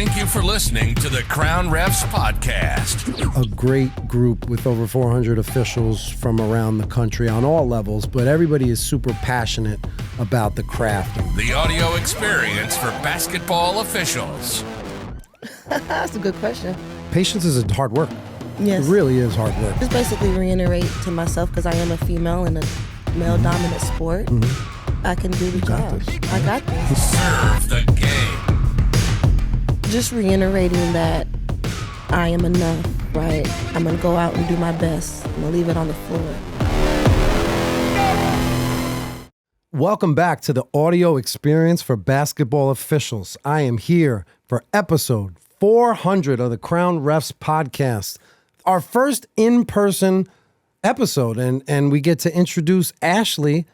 Thank you for listening to the Crown Refs Podcast. A great group with over 400 officials from around the country on all levels, but everybody is super passionate about the craft. The audio experience for basketball officials. That's a good question. Patience is hard work. Yes. It really is hard work. Just basically reiterate to myself, because I am a female in a male-dominant sport. I can do the job. I got this. Serve the game. Just reiterating that I am enough, right? I'm going to go out and do my best. I'm going to leave it on the floor. Welcome back to the audio experience for basketball officials. I am here for episode 400 of the Crown Refs Podcast. Our first in-person episode, and we get to introduce Ashley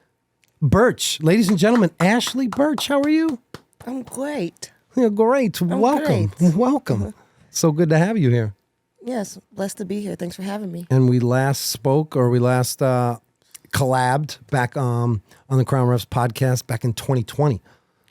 Birch. Ladies and gentlemen, Ashley Birch, how are you? I'm great. You're great. Welcome. Great. Welcome. So good to have you here. Yes, blessed to be here. Thanks for having me. And we last collabed back on the Crown Refs Podcast back in 2020.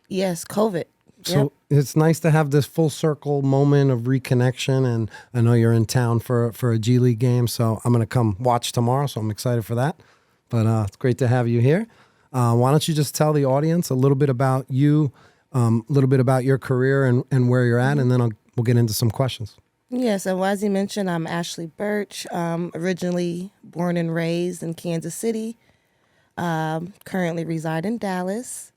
Yes, COVID. So It's nice to have this full circle moment of reconnection, and I know you're in town for a G League game, so I'm going to come watch tomorrow, so I'm excited for that. But it's great to have you here. Why don't you just tell the audience a little bit about you, a little bit about your career and where you're at, and then we'll get into some questions. Yes, so as you mentioned, I'm Ashley Birch, originally born and raised in Kansas City, currently reside in Dallas,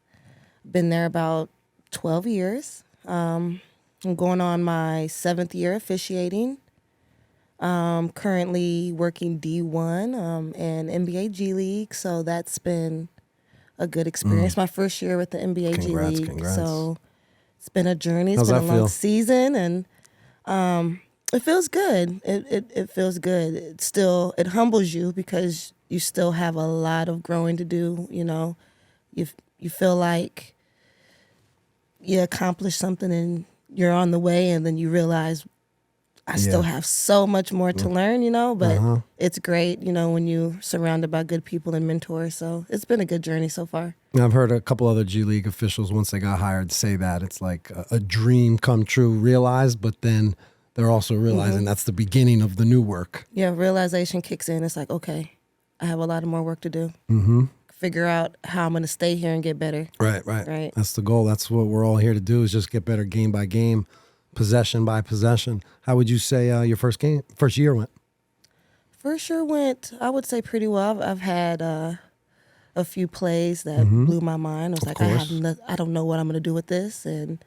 been there about 12 years. I'm going on my 7th year officiating. Currently working D1 and NBA G League, so that's been a good experience. My first year with the NBA G League, congrats. So it's been a journey. It's How's been a that long feel? season, and it feels good. It feels good. It humbles you because you still have a lot of growing to do. You know, you feel like you accomplish something and you're on the way, and then you realize I still have so much more to learn, but it's great, when you're surrounded by good people and mentors. So it's been a good journey so far. I've heard a couple other G League officials, once they got hired, say that it's like a dream come true realized, but then they're also realizing that's the beginning of the new work. Yeah, realization kicks in. It's like, okay, I have a lot of more work to do. Figure out how I'm going to stay here and get better. Right. That's the goal. That's what we're all here to do, is just get better game by game, possession by possession. How would you say your first year went? First year went, I would say, pretty well. I've had a few plays that blew my mind. I was like, I don't know what I'm going to do with this. And,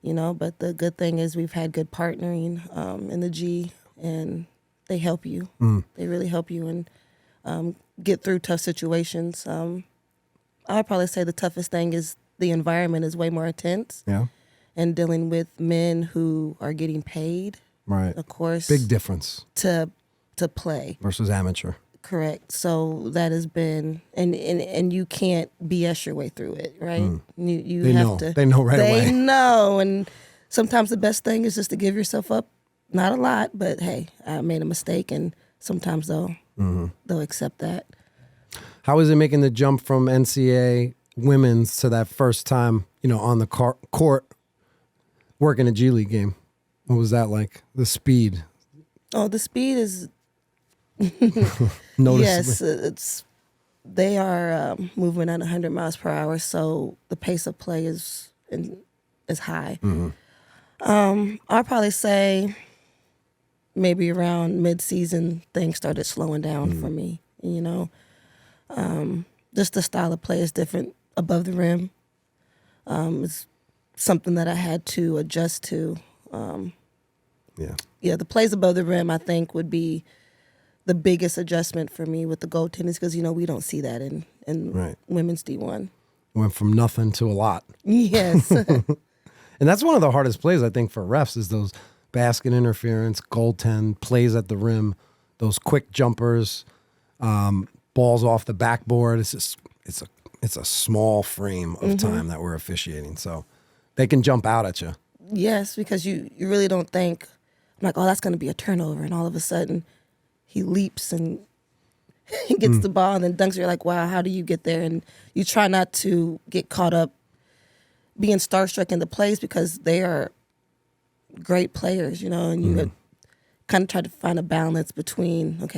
but the good thing is we've had good partnering in the G, and they help you. They really help you and get through tough situations. I'd probably say the toughest thing is the environment is way more intense. Yeah. And dealing with men who are getting paid. Right. Of course. Big difference. To play. Versus amateur. Correct. So that has been, and you can't BS your way through it, right? You have to. They know right away. They know. And sometimes the best thing is just to give yourself up. Not a lot, but hey, I made a mistake, and sometimes they'll accept that. How is it making the jump from NCAA women's to that first time, on the court working a G League game? What was that like? The speed? Oh, the speed is noticeably. Yes, they are moving at 100 miles per hour, so the pace of play is high. I'd probably say maybe around mid-season things started slowing down for me. Just the style of play is different above the rim. It's something that I had to adjust to. The plays above the rim, I think, would be the biggest adjustment for me with the goaltenders, because we don't see that in women's D1. Went from nothing to a lot. Yes. And that's one of the hardest plays, I think, for refs, is those basket interference, goaltend, plays at the rim, those quick jumpers, balls off the backboard. It's a small frame of time that we're officiating, so they can jump out at you. Yes, because you really don't think, I'm like, oh, that's going to be a turnover, and all of a sudden he leaps and he gets the ball and then dunks. You're like, wow, how do you get there? And you try not to get caught up being starstruck in the plays, because they are great players, and you kind of try to find a balance between,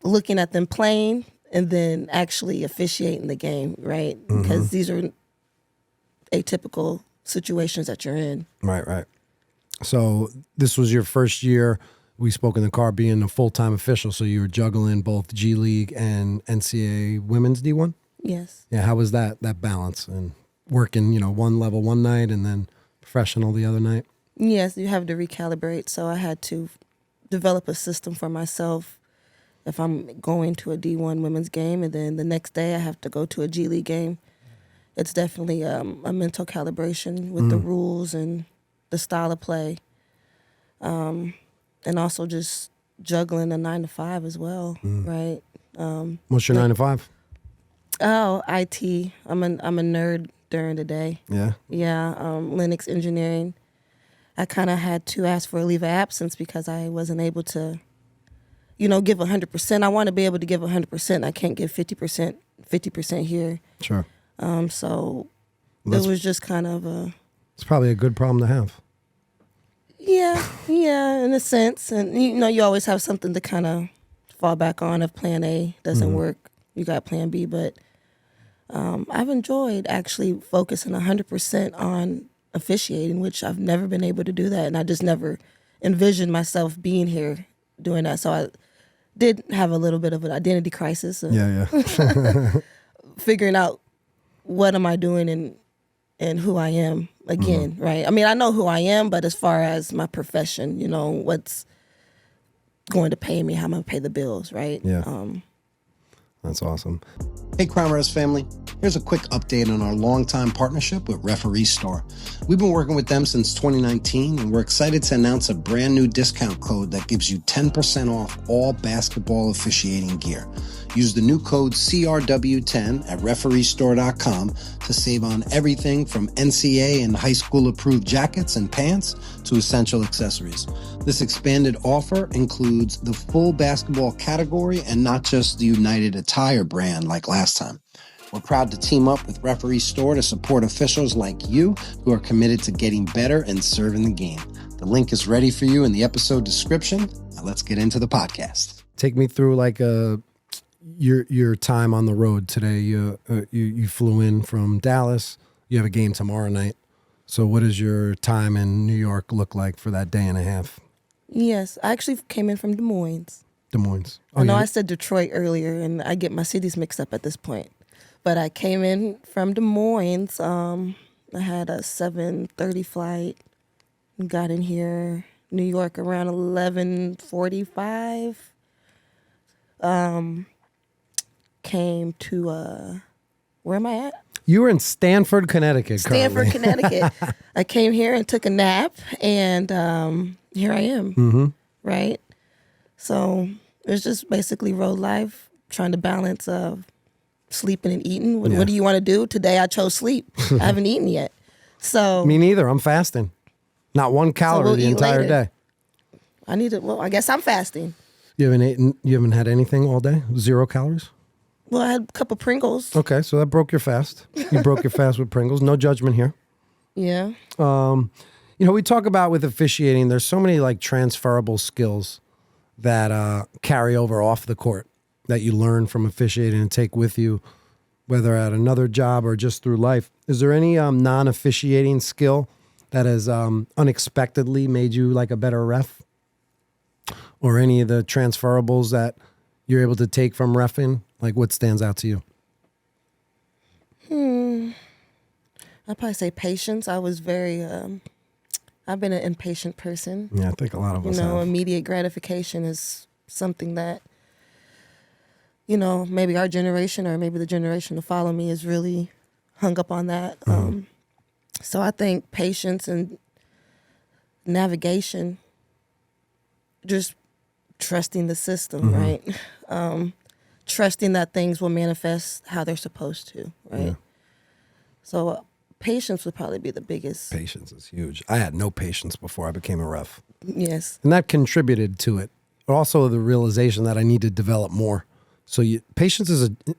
looking at them playing and then actually officiating the game, right? Because these are atypical situations that you're in. Right. So this was your first year, we spoke in the car, being a full-time official, so you were juggling both G League and NCAA Women's D1? Yes. Yeah, how was that balance and working, one level one night and then professional the other night? Yes, you have to recalibrate. So I had to develop a system for myself if I'm going to a D1 women's game, and then the next day I have to go to a G League game. It's definitely a mental calibration with the rules and the style of play. And also just juggling a 9 to 5 as well, right? What's your 9 to 5? Oh, IT. I'm a nerd during the day. Yeah? Yeah, Linux engineering. I kind of had to ask for a leave of absence because I wasn't able to, give 100%. I want to be able to give 100%. I can't give 50% here. Sure. So it was just kind of a... It's probably a good problem to have. Yeah, in a sense. And, you always have something to kind of fall back on if plan A doesn't work. You got plan B. But I've enjoyed actually focusing 100% on officiating, which I've never been able to do that. And I just never envisioned myself being here doing that. So I did have a little bit of an identity crisis. Yeah. Figuring out what am I doing and who I am again, right? I mean, I know who I am, but as far as my profession, what's going to pay me, how I'm going to pay the bills, right? Yeah. That's awesome. Hey, Crown Res family. Here's a quick update on our longtime partnership with Referee Store. We've been working with them since 2019, and we're excited to announce a brand new discount code that gives you 10% off all basketball officiating gear. Use the new code CRW10 at refereestore.com to save on everything from NCAA and high school approved jackets and pants to essential accessories. This expanded offer includes the full basketball category and not just the United Attire brand like last time. We're proud to team up with Referee Store to support officials like you who are committed to getting better and serving the game. The link is ready for you in the episode description. Now let's get into the podcast. Take me through your time on the road today. You flew in from Dallas. You have a game tomorrow night. So what does your time in New York look like for that day and a half? Yes, I actually came in from Des Moines. Des Moines. I know I said Detroit earlier, and I get my cities mixed up at this point. But I came in from Des Moines. I had a 7:30 flight. Got in here, New York, around 11:45. Came to where am I at? You were in Stanford, Connecticut. Stanford, Connecticut. I came here and took a nap, and here I am. Right. So it's just basically road life, trying to balance sleeping and eating. What do you want to do? Today I chose sleep. I haven't eaten yet. So me neither. I'm fasting. Not one calorie the entire day. I need to. Well, I guess I'm fasting. You haven't had anything all day? 0 calories? Well, I had a couple Pringles. Okay, so that broke your fast. You broke your fast with Pringles. No judgment here. Yeah. We talk about with officiating, there's so many transferable skills that carry over off the court that you learn from officiating and take with you, whether at another job or just through life. Is there any non-officiating skill that has unexpectedly made you a better ref? Or any of the transferables that you're able to take from reffing? What stands out to you? I'd probably say patience. I was very, I've been an impatient person. Yeah, I think a lot of us have. Immediate gratification is something that, maybe our generation or maybe the generation to follow me is really hung up on that. So I think patience and navigation, just trusting the system, right? Trusting that things will manifest how they're supposed to, right? Yeah. So patience would probably be the biggest. Patience is huge. I had no patience before I became a ref. Yes. And that contributed to it. But also the realization that I need to develop more. So patience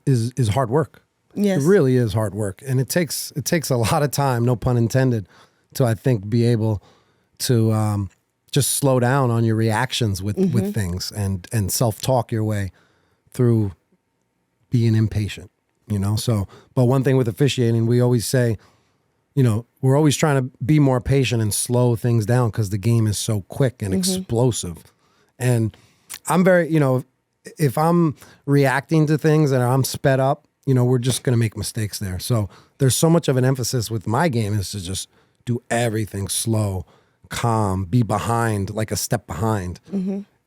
is hard work. Yes. It really is hard work. And it takes a lot of time, no pun intended, to I think be able just slow down on your reactions with things and self-talk your way through being impatient, So, but one thing with officiating, we always say, we're always trying to be more patient and slow things down because the game is so quick and explosive. And I'm very, if I'm reacting to things and I'm sped up, we're just going to make mistakes there. So there's so much of an emphasis with my game is to just do everything slow, calm, be behind, like a step behind.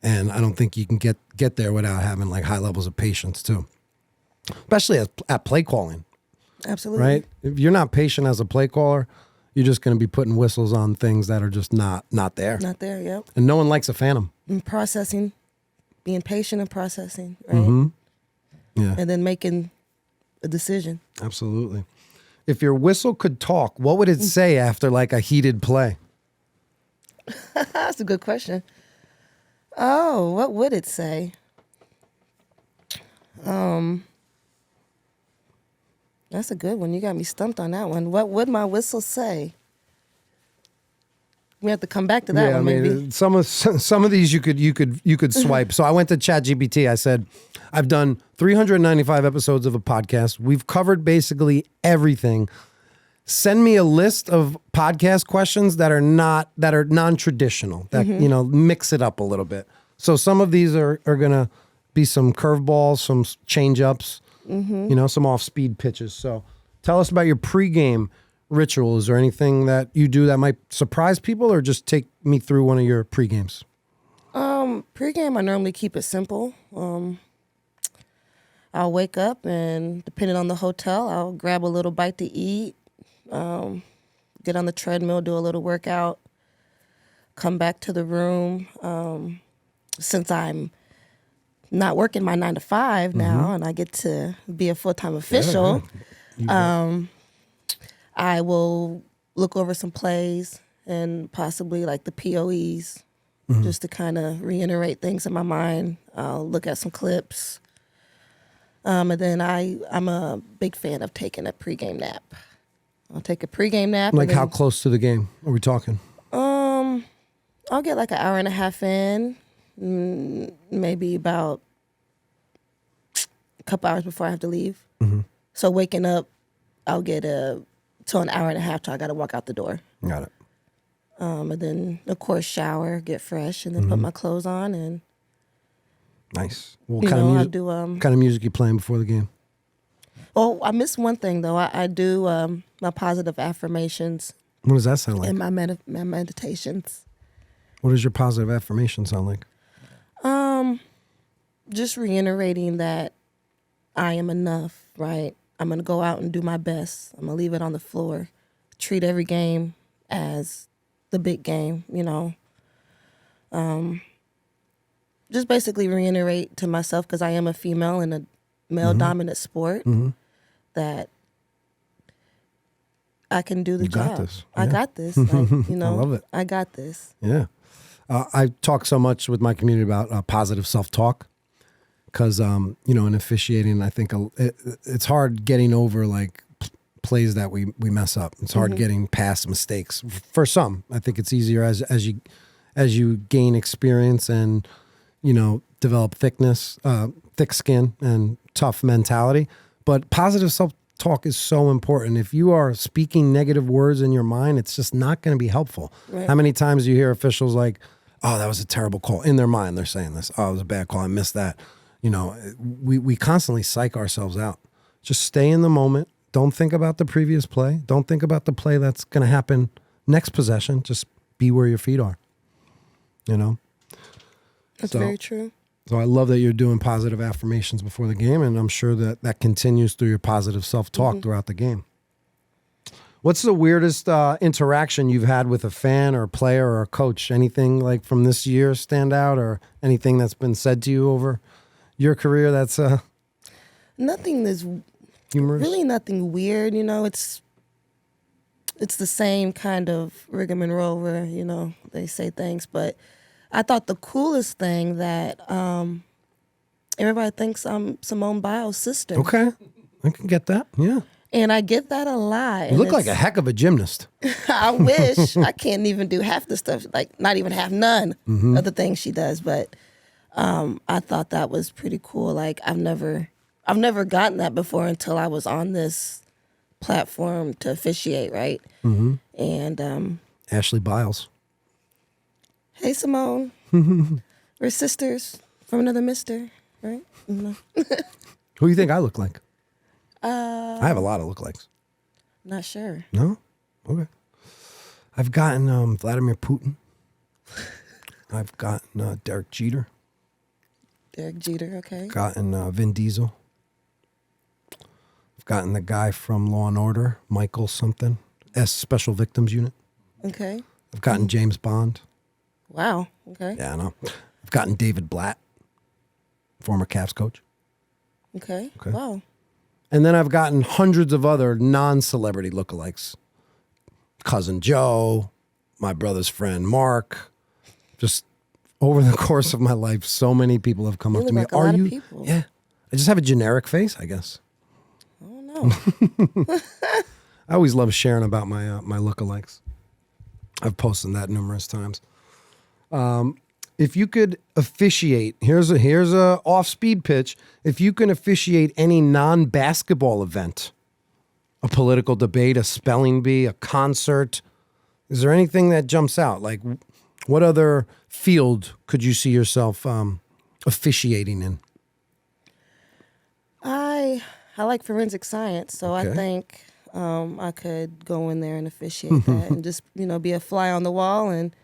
And I don't think you can get there without having like high levels of patience too, especially at play calling. Absolutely. Right? If you're not patient as a play caller, you're just going to be putting whistles on things that are just not there. Not there, yep. And no one likes a phantom. And processing, being patient and processing, right? Yeah. And then making a decision. Absolutely. If your whistle could talk, what would it say after like a heated play? That's a good question. Oh, what would it say? That's a good one. You got me stumped on that one. What would my whistle say? We have to come back to that one, maybe. Some of these you could swipe. So I went to ChatGPT. I said, I've done 395 episodes of a podcast. We've covered basically everything. Send me a list of podcast questions that are non-traditional, that mix it up a little bit. So some of these are gonna be some curveballs, some change-ups, some off-speed pitches. So tell us about your pregame ritual. Is there anything that you do that might surprise people, or just take me through one of your pregames? Pregame, I normally keep it simple. I'll wake up and, depending on the hotel, I'll grab a little bite to eat, get on the treadmill, do a little workout, come back to the room. Since I'm not working my 9 to 5 now, and I get to be a full-time official, I will look over some plays and possibly like the POEs, just to kind of reiterate things in my mind. I'll look at some clips. And then I'm a big fan of taking a pregame nap. I'll take a pregame nap. Like how close to the game are we talking? I'll get like an hour and a half in, maybe about a couple hours before I have to leave. So waking up, I'll get till an hour and a half till I got to walk out the door. Got it. And then, of course, shower, get fresh, and then put my clothes on. And nice. What kind of music you playing before the game? Oh, I missed one thing, though. I do my positive affirmations. What does that sound like? And my meditations. What does your positive affirmation sound like? Just reiterating that I am enough, right? I'm going to go out and do my best. I'm going to leave it on the floor. Treat every game as the big game, Just basically reiterate to myself, because I am a female in a male-dominant sport, that I can do the job. Got this. I got this. I love it. I got this. Yeah. I talk so much with my community about positive self-talk because, in officiating, I think it's hard getting over like plays that we mess up. It's hard getting past mistakes. For some, I think it's easier as you gain experience and, develop thick skin and tough mentality. But positive self-talk is so important. If you are speaking negative words in your mind, it's just not going to be helpful. Right. How many times do you hear officials like, oh, that was a terrible call? In their mind, they're saying this. Oh, it was a bad call. I missed that. We constantly psych ourselves out. Just stay in the moment. Don't think about the previous play. Don't think about the play that's going to happen next possession. Just be where your feet are. That's very true. So I love that you're doing positive affirmations before the game, and I'm sure that continues through your positive self-talk throughout the game. What's the weirdest interaction you've had with a fan or a player or a coach? Anything like from this year stand out, or anything that's been said to you over your career that's nothing that's humorous? Really nothing weird. It's the same kind of rigmarole where, they say things. But I thought the coolest thing that everybody thinks I'm Simone Biles' sister. Okay. I can get that. Yeah. And I get that a lot. You look like a heck of a gymnast. I wish. I can't even do half the stuff, like not even half none of the things she does. But I thought that was pretty cool. Like I've never gotten that before until I was on this platform to officiate, right? Mm-hmm. And Ashley Biles. Hey, Simone. We're sisters from another mister, right? Who do you think I look like? I have a lot of lookalikes. Not sure. No? Okay. I've gotten Vladimir Putin. I've gotten Derek Jeter. Derek Jeter, okay. Gotten Vin Diesel. I've gotten the guy from Law and Order, Michael something, Special Victims Unit. Okay. I've gotten James Bond. Wow. Okay. Yeah, I know. I've gotten David Blatt, former Cavs coach. Okay. Wow. And then I've gotten hundreds of other non-celebrity lookalikes. Cousin Joe, my brother's friend Mark. Just over the course of my life, so many people have come up to me. Like a lot of people. Yeah. I just have a generic face, I guess. I don't know. I always love sharing about my my lookalikes. I've posted that numerous times. If you could officiate, here's a off-speed pitch. If you can officiate any non-basketball event, a political debate, a spelling bee, a concert, is there anything that jumps out? Like, what other field could you see yourself officiating in? I like forensic science, so Okay. I think I could go in there and officiate that and just, be a fly on the wall and,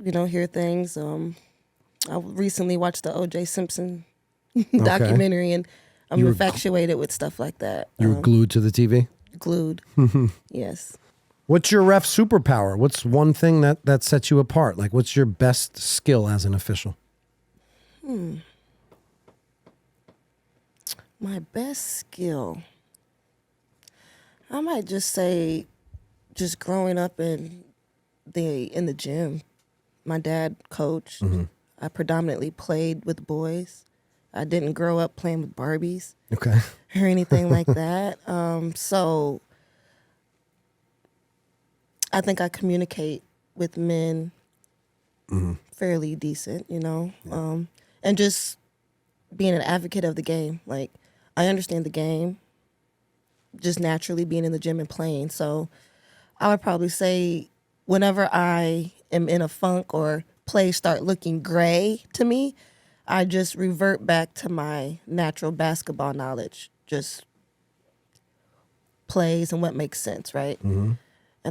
hear things. I recently watched the O.J. Simpson documentary, and I'm infatuated with stuff like that. You were glued to the TV? Glued. Yes. What's your ref superpower? What's one thing that sets you apart? Like, what's your best skill as an official? My best skill, I might just say, just growing up in the gym. My dad coached. I predominantly played with boys. I didn't grow up playing with Barbies Okay. or anything like that. So I think I communicate with men fairly decent, and just being an advocate of the game. Like, I understand the game just naturally being in the gym and playing. So I would probably say whenever I am in a funk or plays start looking gray to me, I just revert back to my natural basketball knowledge, just plays and what makes sense, right? And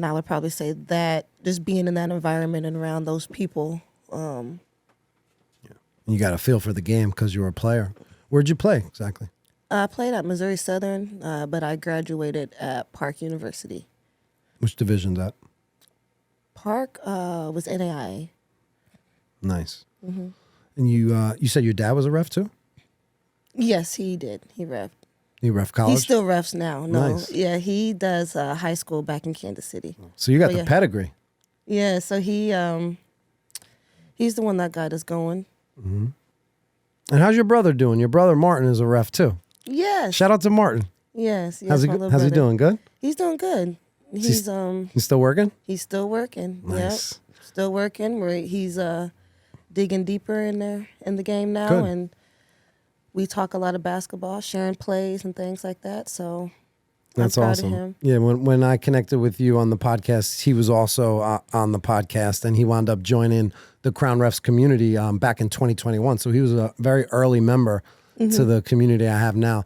I would probably say that just being in that environment and around those people. You got a feel for the game because you were a player. Where'd you play exactly? I played at Missouri Southern, but I graduated at Park University. Which division's that? Park was NAIA. Nice. And you said your dad was a ref too? Yes, he did. He refed. He ref college? He still refs now. No, Nice. yeah, he does high school back in Kansas City. So you got Oh, the yeah. pedigree. Yeah, so he's the one that got us going. And how's your brother doing? Your brother Martin is a ref too. Yes. Shout out to Martin. Yes. How's he my little how's he brother. doing? Good? He's doing good. He's He's still working? he's still working. Nice. Yep. Still working. He's digging deeper in the game now, Good. and we talk a lot of basketball, sharing plays and things like that. So That's I'm proud awesome. of him. Yeah, when I connected with you on the podcast, he was also on the podcast, and he wound up joining the Crown Refs community back in 2021. So he was a very early member to the community I have now.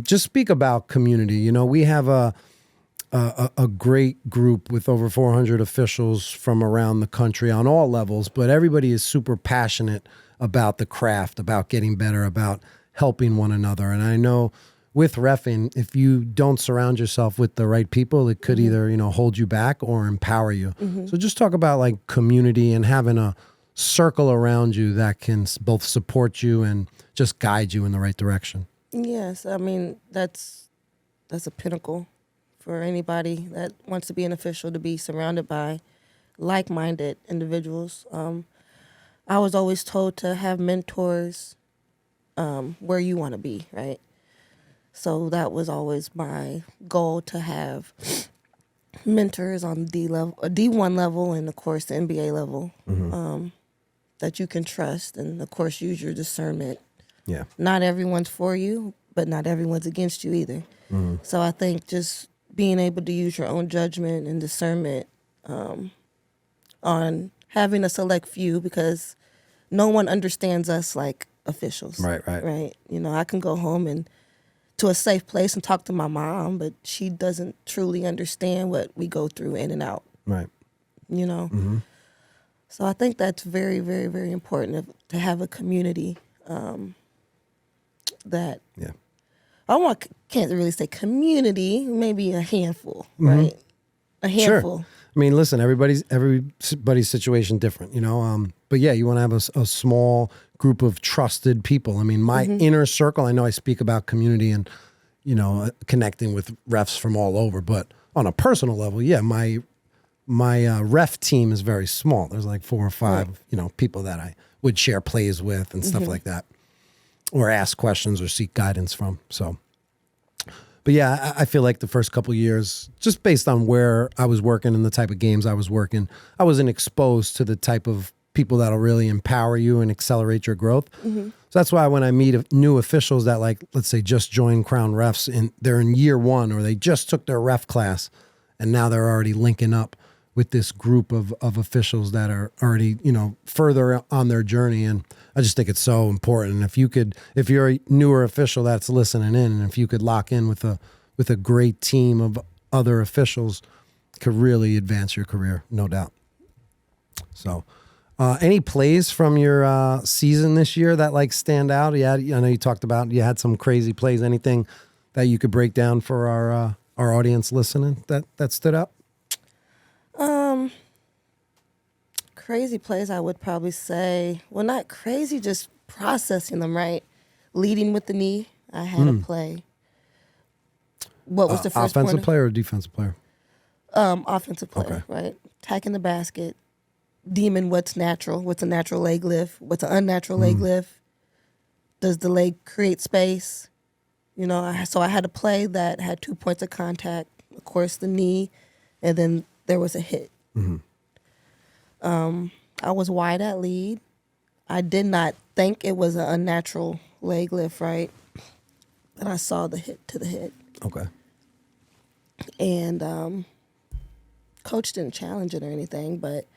Just speak about community. We have a great group with over 400 officials from around the country on all levels, but everybody is super passionate about the craft, about getting better, about helping one another. And I know with reffing, if you don't surround yourself with the right people, it could either, hold you back or empower you. So just talk about like community and having a circle around you that can both support you and just guide you in the right direction. Yes, I mean that's a pinnacle for anybody that wants to be an official, to be surrounded by like-minded individuals. I was always told to have mentors where you want to be, right? So that was always my goal, to have mentors on D1 level, and of course the NBA level, that you can trust, and of course use your discernment. Yeah. Not everyone's for you, but not everyone's against you either. So I think just being able to use your own judgment and discernment on having a select few, because no one understands us like officials. Right. Right. You know, I can go home and to a safe place and talk to my mom, but she doesn't truly understand what we go through in and out. Right. You know? So I think that's very, very, very important to have a community that can't really say community, maybe a handful, right? A handful. Sure. I mean, listen, everybody's situation different, you know. But yeah, you want to have a small group of trusted people. I mean, my inner circle. I know I speak about community and, you know, connecting with refs from all over. But on a personal level, yeah, my ref team is very small. There's like 4 or 5, you know, people that I would share plays with and stuff like that, or ask questions or seek guidance from. So. But yeah, I feel like the first couple of years, just based on where I was working and the type of games I was working, I wasn't exposed to the type of people that'll really empower you and accelerate your growth. So that's why when I meet new officials that, like, let's say just joined Crown Refs and they're in year 1, or they just took their ref class and now they're already linking up with this group of officials that are already, you know, further on their journey. And I just think it's so important. And if you're a newer official that's listening in, and if you could lock in with a great team of other officials, could really advance your career, no doubt. So, any plays from your season this year that like stand out? Yeah, I know you talked about you had some crazy plays. Anything that you could break down for our audience listening that stood out? Crazy plays, I would probably say, well, not crazy, just processing them, right? Leading with the knee, I had a play. What was the first offensive player or defensive player? Offensive player, right? Attacking the basket, deeming what's natural, what's a natural leg lift, what's an unnatural leg lift. Does the leg create space? You know, so I had a play that had 2 points of contact, of course, the knee, and then there was a hit. I was wide at lead. I did not think it was an unnatural leg lift, right? And I saw the hit to the head. Okay. And coach didn't challenge it or anything, but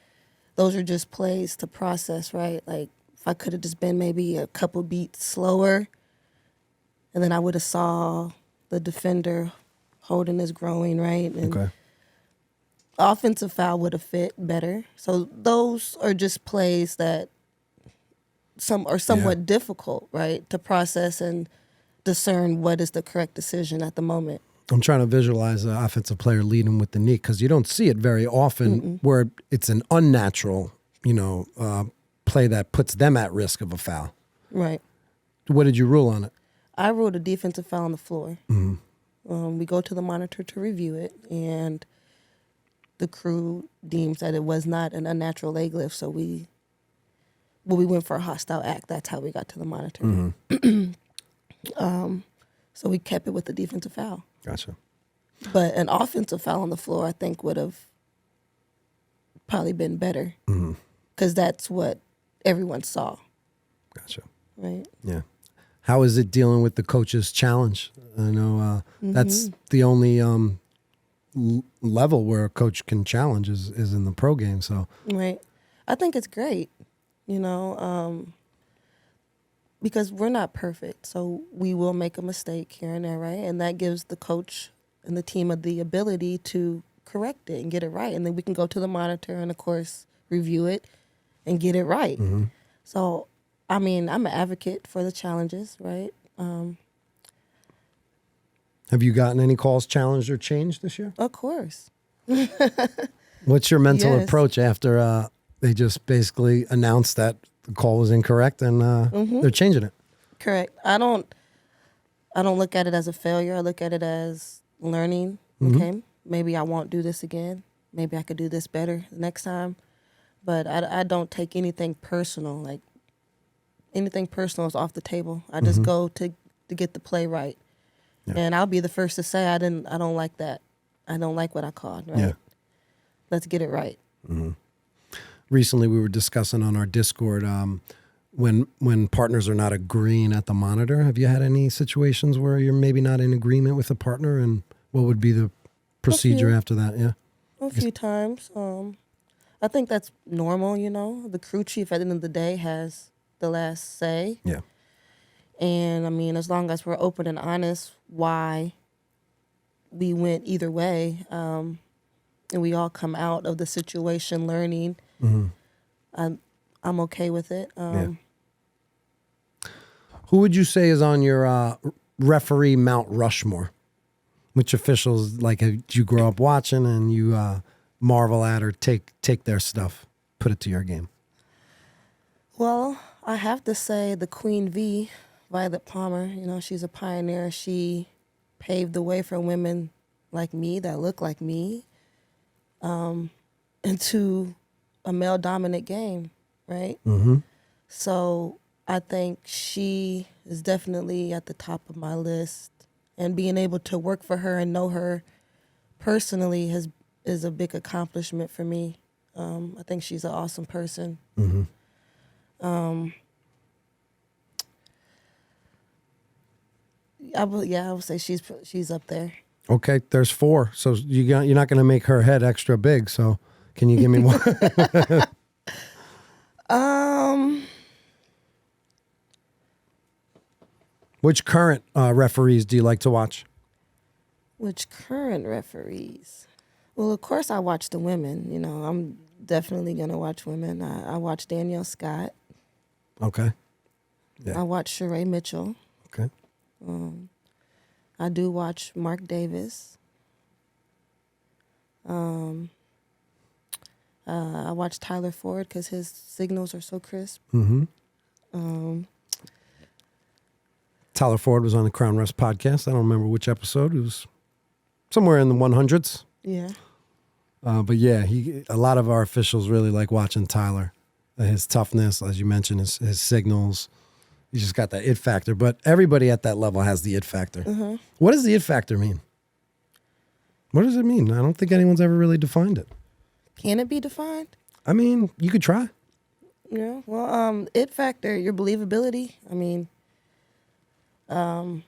those are just plays to process, right? Like, if I could have just been maybe a couple beats slower, and then I would have saw the defender holding his groin, right? And Okay. offensive foul would have fit better. So those are just plays that are somewhat difficult, right, to process and discern what is the correct decision at the moment. I'm trying to visualize an offensive player leading with the knee, because you don't see it very often where it's an unnatural, you know, play that puts them at risk of a foul. Right. What did you rule on it? I ruled a defensive foul on the floor. We go to the monitor to review it, and the crew deems that it was not an unnatural leg lift, so we went for a hostile act. That's how we got to the monitor. So we kept it with the defensive foul. Gotcha. But an offensive foul on the floor, I think, would have probably been better, because that's what everyone saw. Gotcha. Right. Yeah. How is it dealing with the coach's challenge? I know that's the only level where a coach can challenge is in the pro game. So Right. I think it's great, you know, because we're not perfect. So we will make a mistake here and there, right? And that gives the coach and the team the ability to correct it and get it right. And then we can go to the monitor and, of course, review it and get it right. So, I mean, I'm an advocate for the challenges, right? have you gotten any calls challenged or changed this year? Of course. What's your mental Yes. approach after they just basically announced that the call was incorrect and they're changing it? Correct. I don't look at it as a failure. I look at it as learning. Okay, maybe I won't do this again. Maybe I could do this better next time. But I don't take anything personal. Like, anything personal is off the table. I just go to get the play right. Yeah. And I'll be the first to say I don't like that. I don't like what I called, right? Yeah. Let's get it right. Recently, we were discussing on our Discord when partners are not agreeing at the monitor. Have you had any situations where you're maybe not in agreement with a partner, and what would be the procedure after that? Yeah, A few times. I think that's normal, The crew chief at the end of the day has the last say. yeah, And I mean, as long as we're open and honest why we went either way, and we all come out of the situation learning, I'm okay with it. Who would you say is on your referee Mount Rushmore? Which officials did you grow up watching and you marvel at or take their stuff, put it to your game? Well, I have to say the Queen V, Violet Palmer, she's a pioneer. She paved the way for women like me that look like me into a male-dominant game, right? Mm-hmm. So I think she is definitely at the top of my list. And being able to work for her and know her personally is a big accomplishment for me. I think she's an awesome person. Mm-hmm. I would say she's up there. Okay, there's 4. So you're not going to make her head extra big. So can you give me one? Which current referees do you like to watch? Which current referees? Well, of course, I watch the women. I'm definitely going to watch women. I watch Danielle Scott. Okay. Yeah. I watch Sheree Mitchell. Okay. I do watch Mark Davis. I watch Tyler Ford because his signals are so crisp. Mm-hmm. Tyler Ford was on the Crown Refs podcast. I don't remember which episode. It was somewhere in the 100s. Yeah. But yeah, a lot of our officials really like watching Tyler. His toughness, as you mentioned, his signals. He's just got that it factor. But everybody at that level has the it factor. Mm-hmm. What does the it factor mean? What does it mean? I don't think anyone's ever really defined it. Can it be defined? I mean, you could try. Yeah. Well, it factor, your believability. I mean, of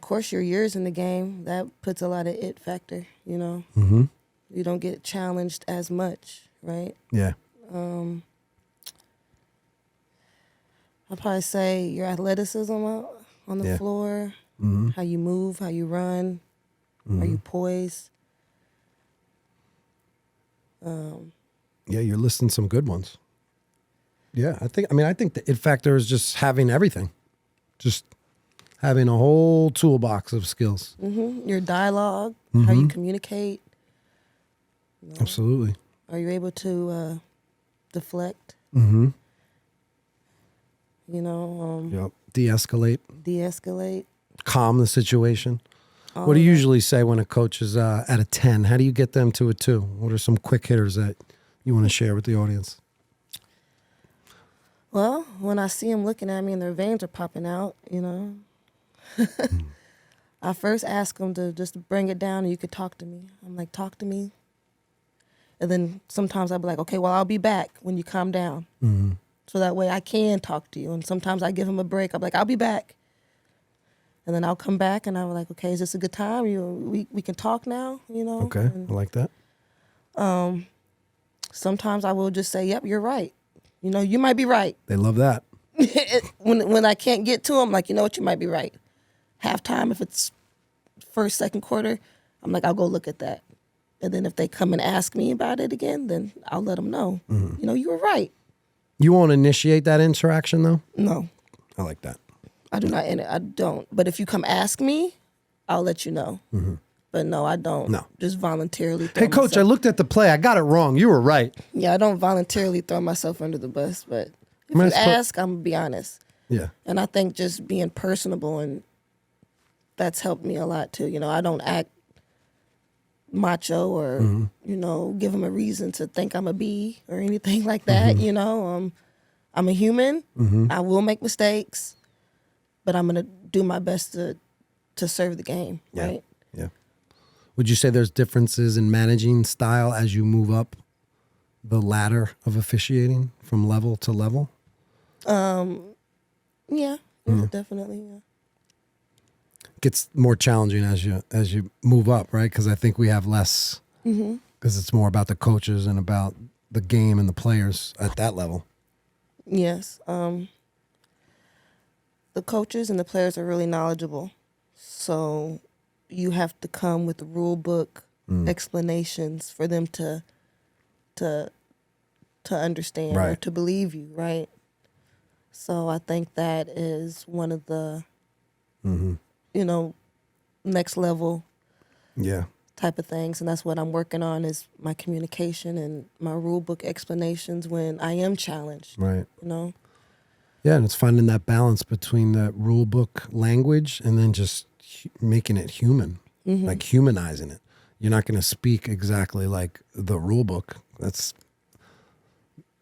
course, your years in the game, that puts a lot of it factor, Mm-hmm. You don't get challenged as much, right? Yeah. I'd probably say your athleticism on the floor, Mm-hmm. how you move, how you run, are you poised? Yeah, you're listing some good ones. Yeah, I think the it factor is just having everything. Just having a whole toolbox of skills. Mm-hmm. Your dialogue, how you communicate. Absolutely. Are you able to deflect? Mm-hmm. Yep. De-escalate. De-escalate. Calm the situation. What do you usually say when a coach is at a 10? How do you get them to a 2? What are some quick hitters that you want to share with the audience? Well, when I see them looking at me and their veins are popping out, I first ask them to just bring it down and you could talk to me. I'm like, talk to me. And then sometimes I'll be like, okay, well, I'll be back when you calm down. Mm-hmm. So that way I can talk to you. And sometimes I give them a break. I'm like, I'll be back. And then I'll come back and I'm like, okay, is this a good time? We can talk now, Okay, And, I like that. sometimes I will just say, yep, you're right. You might be right. They love that. when I can't get to them, like, you know what, you might be right. Halftime, if it's first, second quarter, I'm like, I'll go look at that. And then if they come and ask me about it again, then I'll let them know. Mm-hmm. You were right. You won't initiate that interaction, though? No. I like that. I do not. I don't. But if you come ask me, I'll let you know. Mm-hmm. But no, I don't. No. Just voluntarily throw Hey, Coach, myself. I looked at the play. I got it wrong. You were right. Yeah, I don't voluntarily throw myself under the bus. But if Am I you supposed- ask, I'm going to be honest. Yeah. And I think just being personable, and that's helped me a lot, too. I don't act macho or, give them a reason to think I'm a bee or anything like that, I'm a human. I will make mistakes. but I'm gonna do my best to serve the game, right? Yeah. Would you say there's differences in managing style as you move up the ladder of officiating from level to level? Yeah, definitely. Yeah. Gets more challenging as you move up, right? Because I think we have less, because it's more about the coaches and about the game and the players at that level. Yes. The coaches and the players are really knowledgeable. So you have to come with rule book explanations for them to understand or Right. to believe you, right? So I think that is one of the, next level Yeah. type of things. And that's what I'm working on is my communication and my rule book explanations when I am challenged, Right. Yeah, and it's finding that balance between the rule book language and then just making it human, like humanizing it. You're not going to speak exactly like the rule book.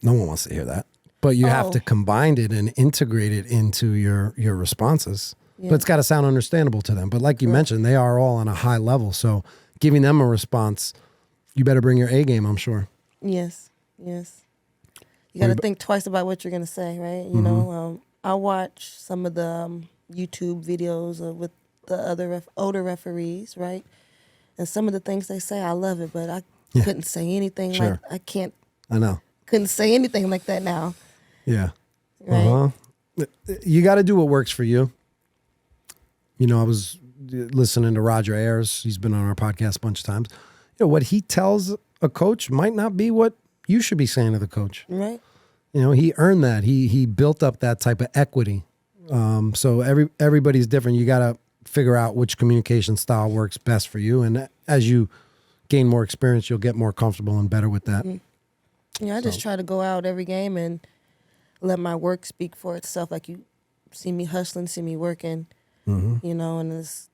No one wants to hear that. But you have to combine it and integrate it into your responses. Yeah. But it's got to sound understandable to them. But like you mentioned, they are all on a high level. So giving them a response, you better bring your A game, I'm sure. Yes. You got to think twice about what you're going to say, right? You know, I watch some of the YouTube videos with the other older referees, right? And some of the things they say, I love it, but I couldn't say anything Sure. I know. Couldn't say anything like that now. Yeah. Right. You got to do what works for you. You know, I was listening to Roger Ayers. He's been on our podcast a bunch of times. You know, what he tells a coach might not be what you should be saying to the coach. Right. You know, he earned that. He built up that type of equity. So everybody's different. You got to figure out which communication style works best for you. And as you gain more experience, you'll get more comfortable and better with that. Yeah, I just try to go out every game and let my work speak for itself. Like you see me hustling, see me working, you know, and it's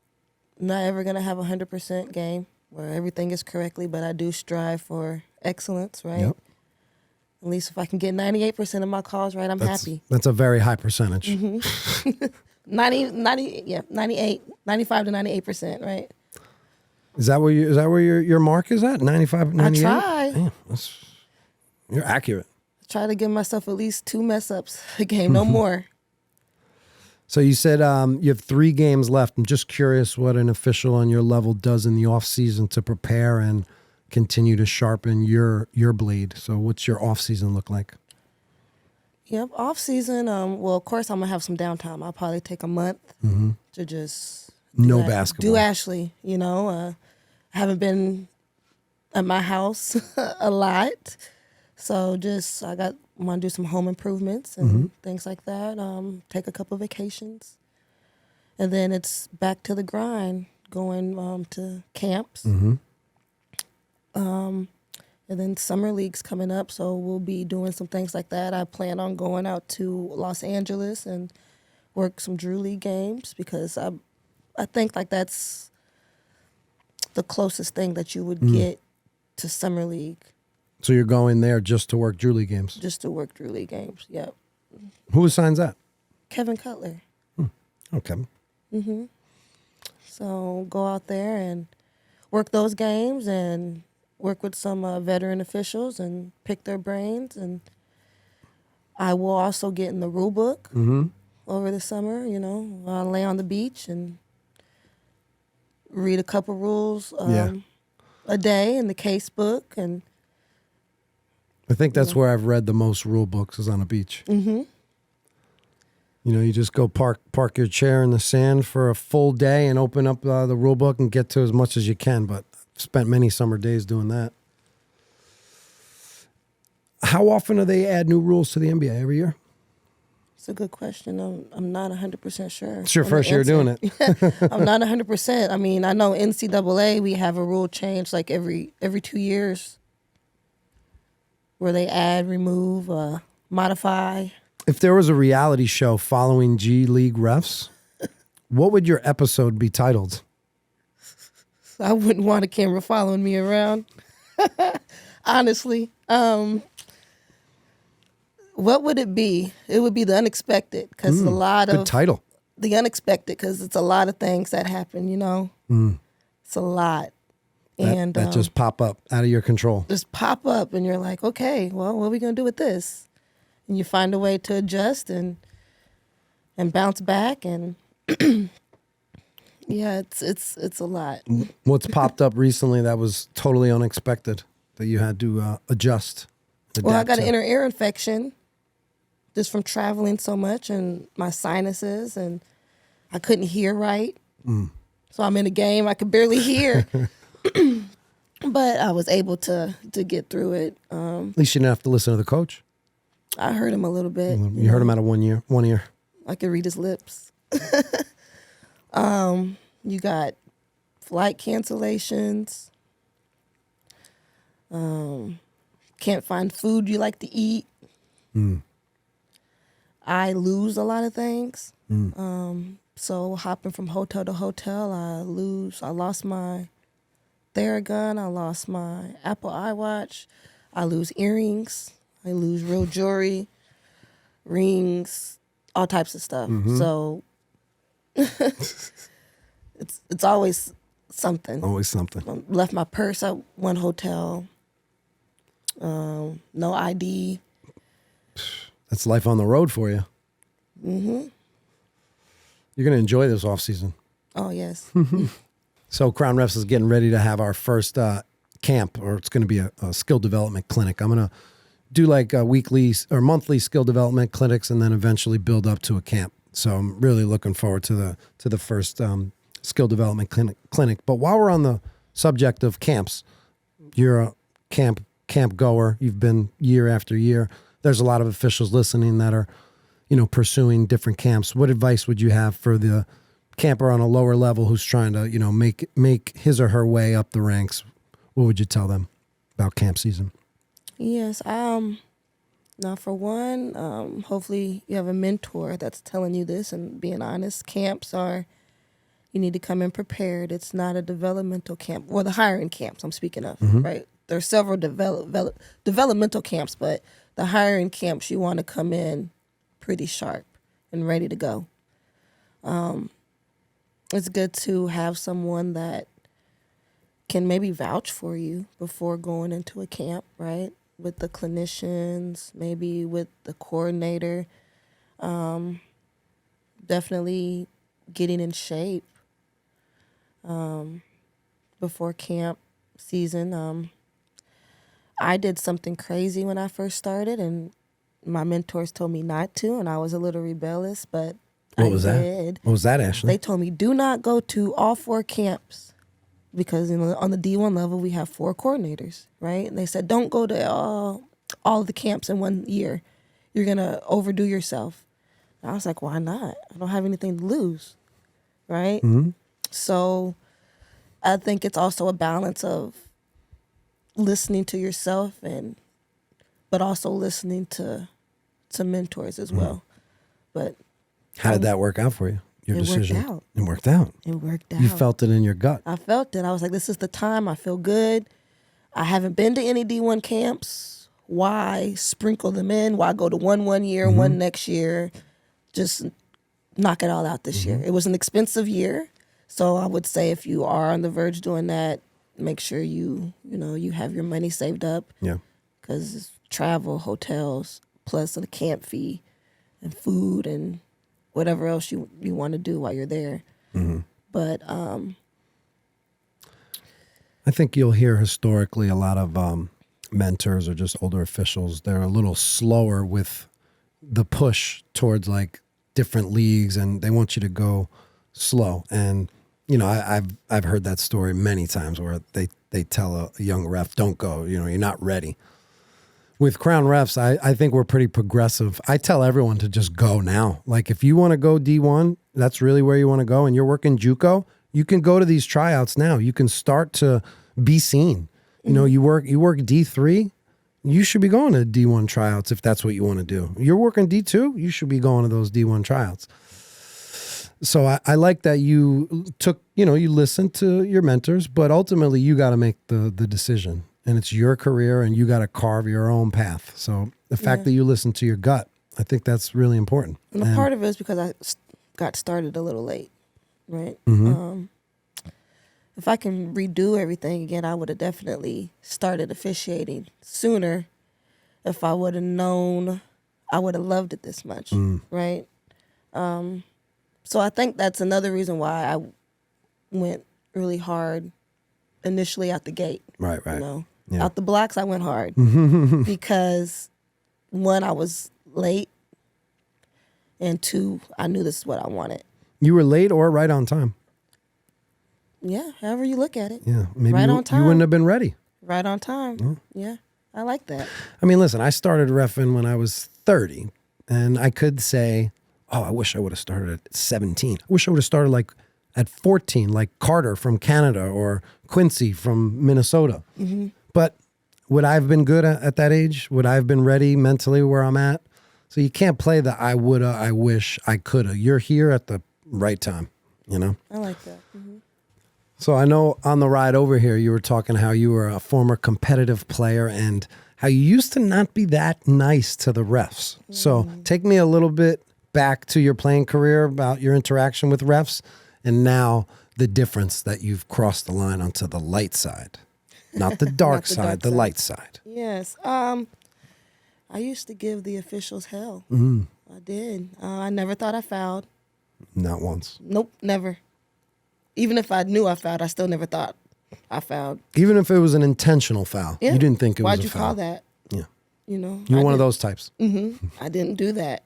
not ever going to have 100% game where everything is correctly, but I do strive for excellence, right? Yep. At least if I can get 98% of my calls right, I'm happy. That's a very high percentage. 95 to 98%, right? Is that where your mark is at? 95, 98? I try. Damn, you're accurate. Try to give myself at least 2 mess ups a game, no more. So you said you have 3 games left. I'm just curious what an official on your level does in the off season to prepare and continue to sharpen your blade. So what's your off season look like? Yep, off season. Well, of course, I'm gonna have some downtime. I'll probably take a month to just Basketball. do Ashley. You know, I haven't been at my house a lot, so I want to do some home improvements and things like that. Take a couple vacations, and then it's back to the grind. Going to camps. And then summer league's coming up, so we'll be doing some things like that. I plan on going out to Los Angeles and work some Drew League games because I think like that's the closest thing that you would get to summer league. So you're going there just to work Drew League games? Just to work Drew League games, yep. Who assigns that? Kevin Cutler. Okay. So go out there and work those games and work with some veteran officials and pick their brains. And I will also get in the rule book over the summer, you know. I'll lay on the beach and read a couple rules a day in the case book. And I think that's where I've read the most rule books is on a beach. You know, you just go park your chair in the sand for a full day and open up the rule book and get to as much as you can. But I've spent many summer days doing that. How often do they add new rules to the NBA? Every year? it's a good question. I'm not 100% sure. It's your first year doing it. I'm not 100%. I mean, I know NCAA, we have a rule change like every 2 years where they add, remove, modify. If there was a reality show following G League refs, what would your episode be titled? I wouldn't want a camera following me around. Honestly. What would it be? It would be the unexpected because a lot Good of title. the unexpected, because it's a lot of things that happen, you know. It's a lot. That just pop up out of your control. Just pop up, and you're like, okay, well, what are we going to do with this? And you find a way to adjust and bounce back, and yeah, it's a lot. What's popped up recently that was totally unexpected that you had to adjust? Well, I got an inner ear infection just from traveling so much, and my sinuses, and I couldn't hear right. So I'm in a game, I could barely hear. But I was able to get through it. At least you didn't have to listen to the coach. I heard him a little bit. You heard him out of one ear. I could read his lips. You got flight cancellations. Can't find food you like to eat. I lose a lot of things. So hopping from hotel to hotel, I lost my Theragun. I lost my Apple iWatch. I lose earrings. I lose real jewelry, rings, all types of stuff. So it's always something. Always something. Left my purse at one hotel. No ID. That's life on the road for you. You're going to enjoy this off season. Oh, yes. So Crown Refs is getting ready to have our first camp, or it's going to be a skill development clinic. I'm going to do like weekly or monthly skill development clinics, and then eventually build up to a camp. So I'm really looking forward to the first skill development clinic. But while we're on the subject of camps, you're a camp goer. You've been year after year. There's a lot of officials listening that are, pursuing different camps. What advice would you have for the camper on a lower level who's trying to, make his or her way up the ranks? What would you tell them about camp season? Yes. Now, for one, hopefully you have a mentor that's telling you this and being honest. Camps you need to come in prepared. It's not a developmental camp, or the hiring camps I'm speaking of, right? There's several developmental camps, but the hiring camps, you want to come in pretty sharp and ready to go. It's good to have someone that can maybe vouch for you before going into a camp, right? With the clinicians, maybe with the coordinator. Definitely getting in shape before camp season. I did something crazy when I first started, and my mentors told me not to, and I was a little rebellious, but What I was did. that? What was that, Ashley? They told me, do not go to all 4 camps, because on the D1 level, we have 4 coordinators, right? And they said, don't go to all of the camps in 1 year. You're going to overdo yourself. And I was like, why not? I don't have anything to lose, right? So I think it's also a balance of listening to yourself, but also listening to mentors as well. But how did that work out for you? Your decision? Worked out. It worked out. It worked out. You felt it in your gut. I felt it. I was like, this is the time. I feel good. I haven't been to any D1 camps. Why sprinkle them in? Why go to one year, one next year? Just knock it all out this year. It was an expensive year. So I would say if you are on the verge doing that, make sure you have your money saved up. Yeah. Because travel, hotels, plus a camp fee and food and whatever else you want to do while you're there. But I think you'll hear historically a lot of mentors or just older officials, they're a little slower with the push towards like different leagues, and they want you to go slow. And I've heard that story many times where they tell a young ref, don't go, you're not ready. With Crown Refs, I think we're pretty progressive. I tell everyone to just go now. Like if you want to go D1, that's really where you want to go, and you're working JUCO, you can go to these tryouts now. You can start to be seen. You work D3, you should be going to D1 tryouts if that's what you want to do. You're working D2, you should be going to those D1 tryouts. So I like that you took, you listened to your mentors, but ultimately you got to make the decision, and it's your career and you got to carve your own path. So the fact that you listen to your gut, I think that's really important. And a part of it is because got started a little late, right? Mm-hmm. If I can redo everything again, I would have definitely started officiating sooner. If I would have known, I would have loved it this much, right? So I think that's another reason why I went really hard initially out the gate. Right. You know, Yeah. out the blocks, I went hard because one, I was late, and two, I knew this is what I wanted. You were late or right on time. Yeah, however you look at it. Yeah, maybe Right you, on time. you wouldn't have been ready. Right on time. Yeah, I like that. I mean, listen, I started reffing when I was 30, and I could say, oh, I wish I would have started at 17. I wish I would have started like at 14, like Carter from Canada or Quincy from Minnesota. Mm-hmm. But would I have been good at that age? Would I have been ready mentally where I'm at? So you can't play the I woulda, I wish, I coulda. You're here at the right time, you know? I like that. Mm-hmm. So I know on the ride over here, you were talking how you were a former competitive player and how you used to not be that nice to the refs. So take me a little bit back to your playing career about your interaction with refs and now the difference that you've crossed the line onto the light side, not the dark side, the light side. Yes. I used to give the officials hell. I did. I never thought I fouled. Not once. Nope, never. Even if I knew I fouled, I still never thought I fouled. Even if it was an intentional foul, Yeah. you didn't think it was a Why'd you foul. call that? Yeah. You know? You're I one of didn't- those types. I didn't do that.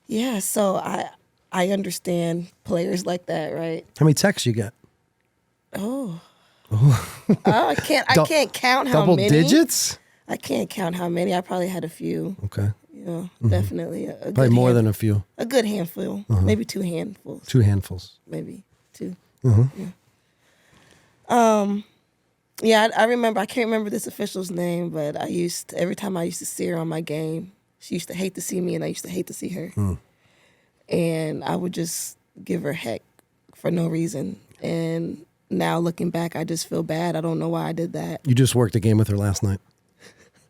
Yeah, so I understand players like that, right? How many texts you get? I can't count how Double many. digits? I can't count how many. I probably had a few. Okay. You know, definitely a Probably good more than a few. a good handful, maybe 2 handfuls, 2 handfuls. maybe 2. Yeah, I remember. I can't remember this official's name, but every time I used to see her on my game, she used to hate to see me, and I used to hate to see her. And I would just give her heck for no reason. And now looking back, I just feel bad. I don't know why I did that. You just worked a game with her last night.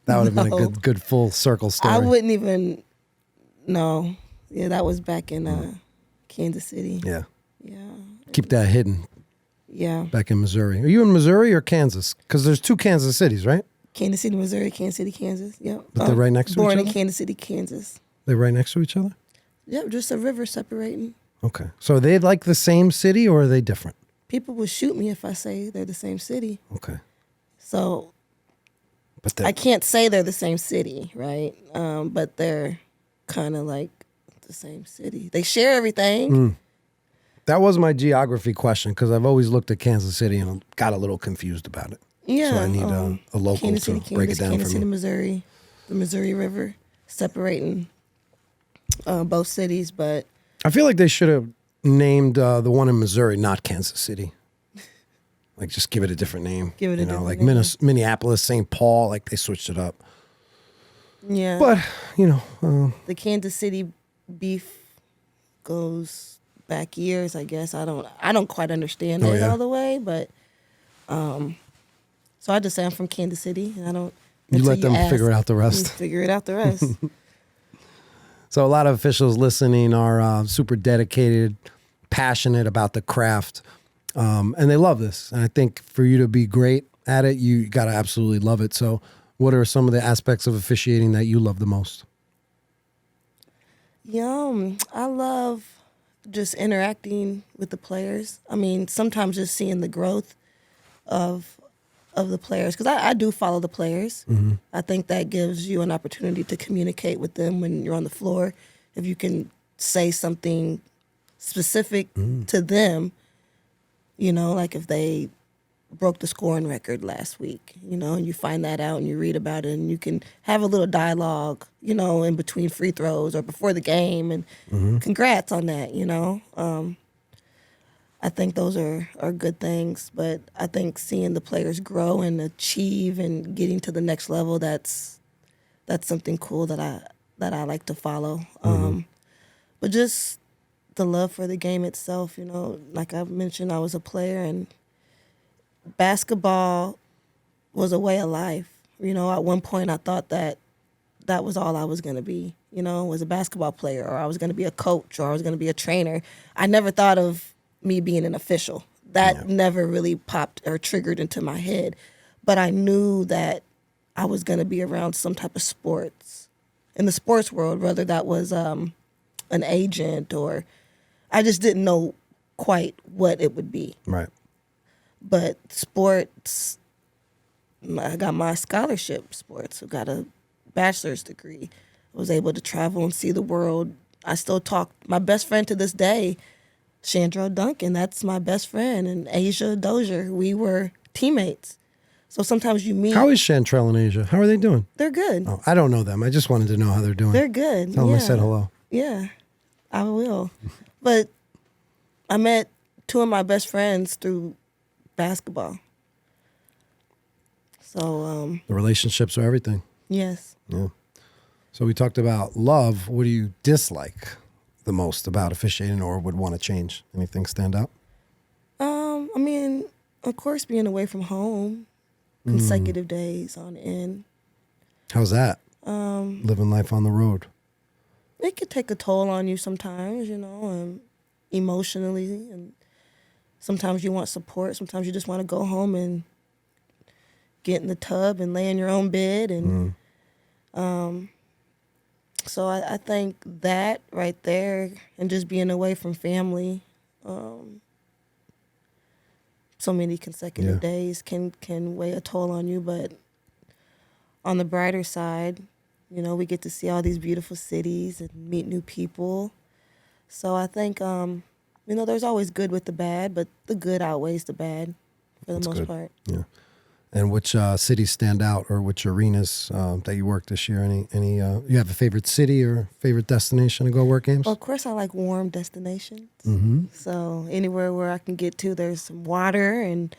That would have been a No. good full circle story. I wouldn't even. No, yeah, that was back in Kansas City. Yeah. Yeah, Keep that hidden yeah. back in Missouri. Are you in Missouri or Kansas? Because there's 2 Kansas cities, right? Kansas City, Missouri, Kansas City, Kansas. Yep. But they're right next to each Born in other? Kansas City, Kansas. They're right next to each other? Yep, just a river separating. Okay. So are they like the same city or are they different? People will shoot me if I say they're the same city. Okay. So But I can't say they're the same city, right? But they're kind of like the same city. They share everything. that was my geography question because I've always looked at Kansas City and got a little confused about it. Yeah. So I need a local Kansas City, to break it down Kansas for City, me. Missouri, the Missouri River separating both cities, but I feel like they should have named the one in Missouri not Kansas City. Like just give it a different name. Give it a you know, different like name. Minneapolis St Paul. Like they switched it up. yeah. But you know, The Kansas City beef goes back years, I guess. I don't quite understand it yeah? all the way, but so I just say I'm from Kansas City, and I don't. You until let them figure out the rest. Figure it out the rest. So a lot of officials listening are super dedicated, passionate about the craft, and they love this. And I think for you to be great at it, you got to absolutely love it. So what are some of the aspects of officiating that you love the most? I love just interacting with the players. I mean, sometimes just seeing the growth of the players, because I do follow the players. I think that gives you an opportunity to communicate with them when you're on the floor. If you can say something specific to them, like if they broke the scoring record last week, and you find that out and you read about it and you can have a little dialogue, in between free throws or before the game, and congrats on that, I think those are good things, but I think seeing the players grow and achieve and getting to the next level, that's something cool that I like to follow. But just the love for the game itself, like I mentioned, I was a player, and basketball was a way of life. At one point I thought that that was all I was going to be, was a basketball player, or I was going to be a coach, or I was going to be a trainer. I never thought of me being an official. That never really popped or triggered into my head. But I knew that I was going to be around some type of sports in the sports world, whether that was an agent, or I just didn't know quite what it would be. Right. But sports, I got my scholarship sports. I got a bachelor's degree. I was able to travel and see the world. I still talk. My best friend to this day, Chandra Duncan, that's my best friend, and Asia Dozier. We were teammates. So sometimes you meet. How is Chantrell and Asia? How are they doing? They're good. Oh, I don't know them. I just wanted to know how they're doing. They're good. Tell them I said hello. Yeah, I will. But I met two of my best friends through basketball. So the relationships are everything. yes. Yeah. So we talked about love. What do you dislike the most about officiating, or would want to change? Anything stand out? I mean, of course, being away from home, consecutive days on end. How's that? Living life on the road. It could take a toll on you sometimes, emotionally, and sometimes you want support. Sometimes you just want to go home and get in the tub and lay in your own bed, and so I think that right there, and just being away from family, so many consecutive days can weigh a toll on you. But on the brighter side, we get to see all these beautiful cities and meet new people. So I think, there's always good with the bad, but the good outweighs the bad for the most part. Yeah. And which cities stand out, or which arenas that you worked this year? Any? You have a favorite city or favorite destination to go work games? Well, of course, I like warm destinations. Mm-hmm. So anywhere where I can get to, there's some water and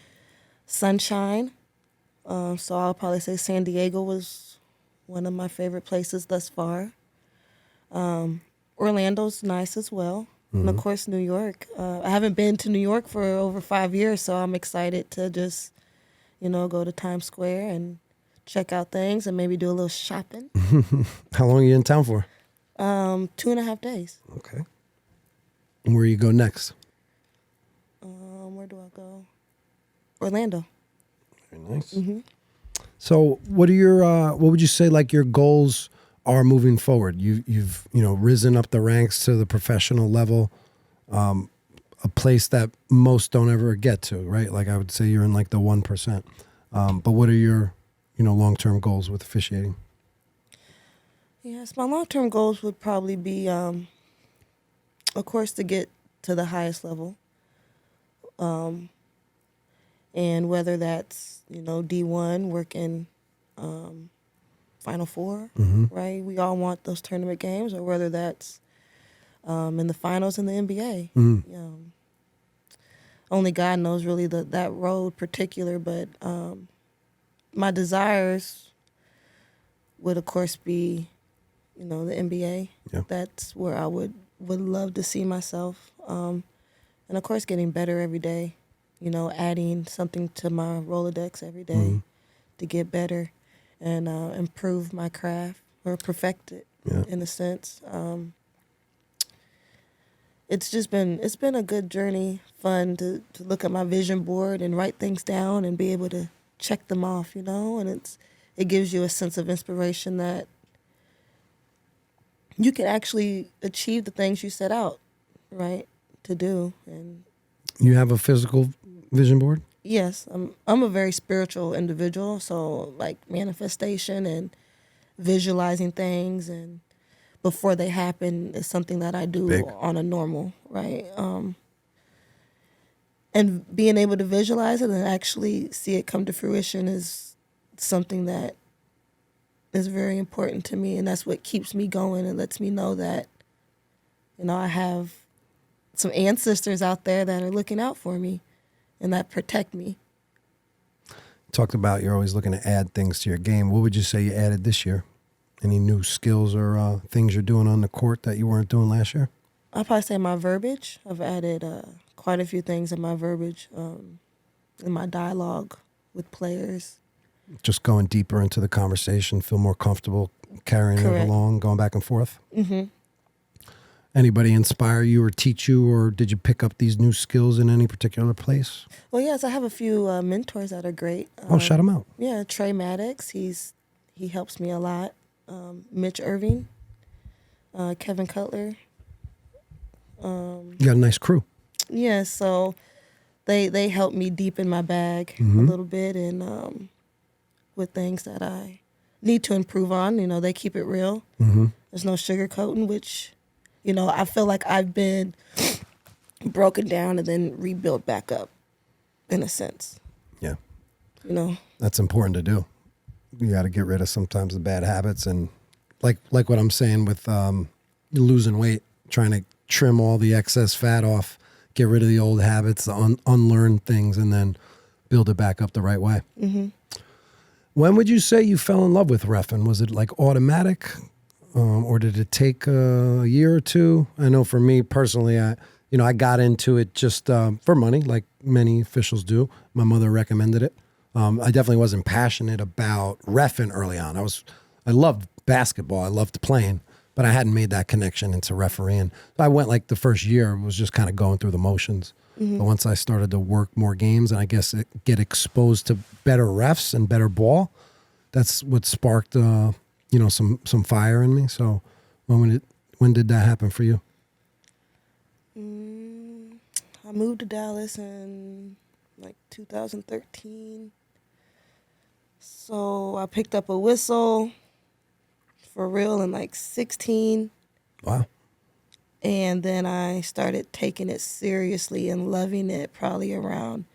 sunshine. So I'll probably say San Diego was one of my favorite places thus far. Orlando's nice as well. And of course, New York. I haven't been to New York for over 5 years, so I'm excited to just go to Times Square and check out things and maybe do a little shopping. How long are you in town for? 2.5 days. Okay. And where you go next? Where do I go? Orlando. Very nice. Mm-hmm. So what are your, what would you say like your goals are moving forward? You've risen up the ranks to the professional level, a place that most don't ever get to, right? Like I would say you're in like the 1%. But what are your, long-term goals with officiating? Yes, my long-term goals would probably be, of course, to get to the highest level. And whether that's, D1, working Final Four, right? We all want those tournament games, or whether that's in the finals in the NBA. Only God knows really that road particular, but my desires would, of course, be, the NBA. Yeah. That's where I would love to see myself. And, of course, getting better every day, adding something to my Rolodex every day to get better and improve my craft or perfect it in a sense. It's been a good journey, fun to look at my vision board and write things down and be able to check them off, and it gives you a sense of inspiration that you can actually achieve the things you set out, right, to do. And you have a physical vision board? Yes, I'm a very spiritual individual, so like manifestation and visualizing things and before they happen is something that I do on a normal, right? And being able to visualize it and actually see it come to fruition is something that is very important to me, and that's what keeps me going and lets me know that, I have some ancestors out there that are looking out for me and that protect me. Talked about you're always looking to add things to your game. What would you say you added this year? Any new skills or things you're doing on the court that you weren't doing last year? I'll probably say my verbiage. I've added quite a few things in my verbiage, in my dialogue with players. Just going deeper into the conversation, feel more comfortable carrying it along, going back and forth. Mm-hmm. Anybody inspire you or teach you, or did you pick up these new skills in any particular place? Well, yes, I have a few mentors that are great. Shout them out. Yeah, Trey Maddox, he helps me a lot. Mitch Irving, Kevin Cutler. You got a nice crew. Yeah, so they help me deepen my bag a little bit, and with things that I need to improve on. You know, they keep it real. Mm-hmm. There's no sugarcoating, which, you know, I feel like I've been broken down and then rebuilt back up, in a sense. Yeah. You know? That's important to do. You got to get rid of sometimes the bad habits, and like what I'm saying with losing weight, trying to trim all the excess fat off, get rid of the old habits, the unlearn things, and then build it back up the right way. Mm-hmm. When would you say you fell in love with reffing? Was it like automatic, or did it take a year or two? I know for me personally, I got into it just for money, like many officials do. My mother recommended it. I definitely wasn't passionate about reffing early on. I loved basketball. I loved playing, but I hadn't made that connection into refereeing. So I went like the first year was just kind of going through the motions. Mm-hmm. But once I started to work more games and I guess get exposed to better refs and better ball, that's what sparked some fire in me. So when did that happen for you? I moved to Dallas in like 2013. So I picked up a whistle for real in like 16. Wow. And then I started taking it seriously and loving it probably around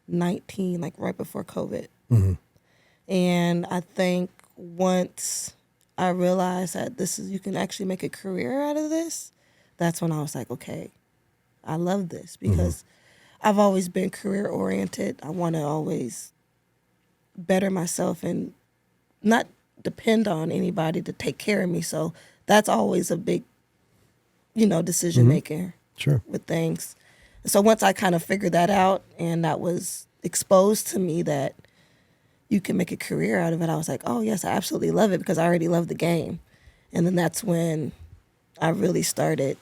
19, like right before COVID. Mm-hmm. And I think once I realized that you can actually make a career out of this, that's when I was like, okay, I love this, because I've always been career oriented. I want to always better myself and not depend on anybody to take care of me. So that's always a big, decision making with things. So once I kind of figured that out and that was exposed to me that you can make a career out of it, I was like, oh yes, I absolutely love it, because I already love the game. And then that's when I really started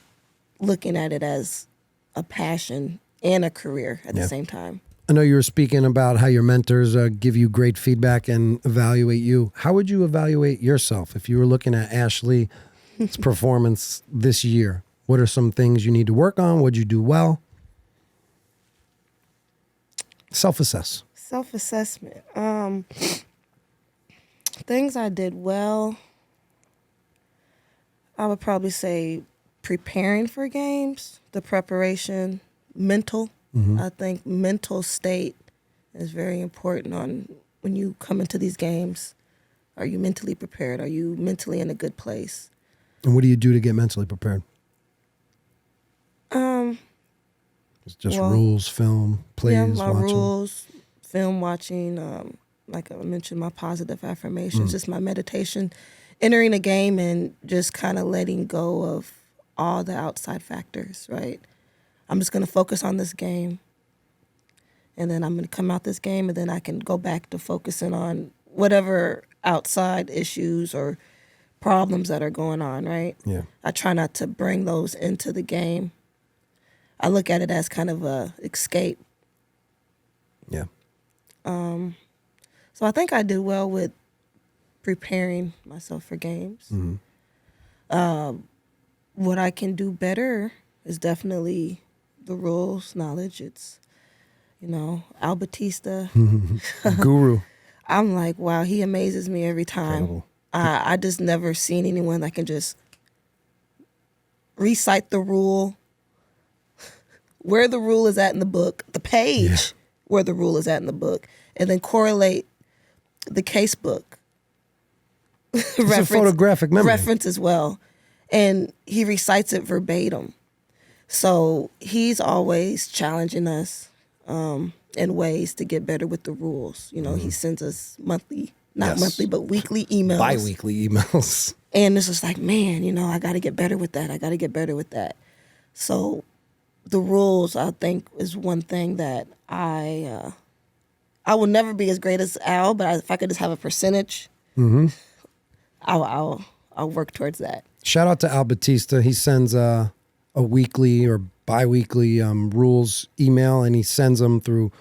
looking at it as a passion and a career at the same time. I know you were speaking about how your mentors give you great feedback and evaluate you. How would you evaluate yourself if you were looking at Ashley's performance this year? What are some things you need to work on? What'd you do well? Self-assess. Self-assessment. Things I did well, I would probably say preparing for games, the preparation, mental. Mm-hmm. I think mental state is very important on when you come into these games. Are you mentally prepared? Are you mentally in a good place? And what do you do to get mentally prepared? It's just rules, film, plays, watching. Rules, film watching, like I mentioned, my positive affirmations, just my meditation, entering a game and just kind of letting go of all the outside factors, right? I'm just going to focus on this game, and then I'm going to come out this game, and then I can go back to focusing on whatever outside issues or problems that are going on, right? Yeah. I try not to bring those into the game. I look at it as kind of a escape. Yeah. So I think I did well with preparing myself for games. Mm-hmm. What I can do better is definitely the rules knowledge. It's, Al Batista. Guru. I'm like, wow, he amazes me every time. Incredible. I just never seen anyone that can just recite the rule, where the rule is at in the book, the page where the rule is at in the book, and then correlate the case book. It's a photographic memory. Reference as well. And he recites it verbatim. So he's always challenging us in ways to get better with the rules. He sends us monthly, monthly, but weekly emails. Bi-weekly emails. And it's just like, man, I got to get better with that. I got to get better with that. So the rules, I think, is one thing that I will never be as great as Al, but if I could just have a percentage, I'll work towards that. Shout out to Al Batista. He sends a weekly or bi-weekly rules email, and he sends them through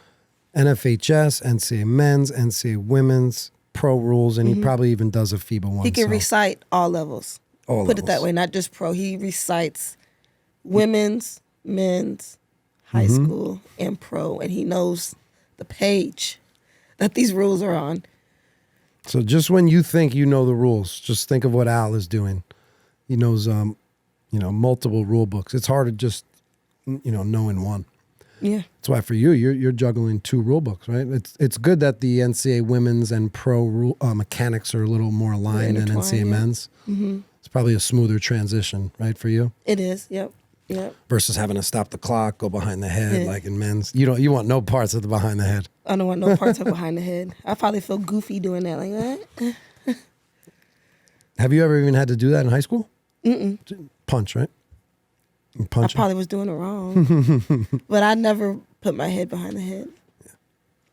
NFHS, NCAA men's, NCAA women's, pro rules, and he probably even does a FIBA one. He can recite all levels. Put it that way, not just pro. He recites women's, men's, high school, and pro, and he knows the page that these rules are on. So just when you think you know the rules, just think of what Al is doing. He knows, multiple rule books. It's hard to just, knowing one. Yeah. That's why for you, you're juggling 2 rule books, right? It's good that the NCAA women's and pro rule mechanics are a little more aligned than NCAA men's. Mm-hmm. It's probably a smoother transition, right, for you? It is. Yep. Versus having to stop the clock, go behind the head, like in men's. You want no parts of the behind the head. I don't want no parts of behind the head. I probably feel goofy doing that, like that. Have you ever even had to do that in high school? Mm-mm. Punch, right? I probably was doing it wrong. But I never put my head behind the head. Yeah.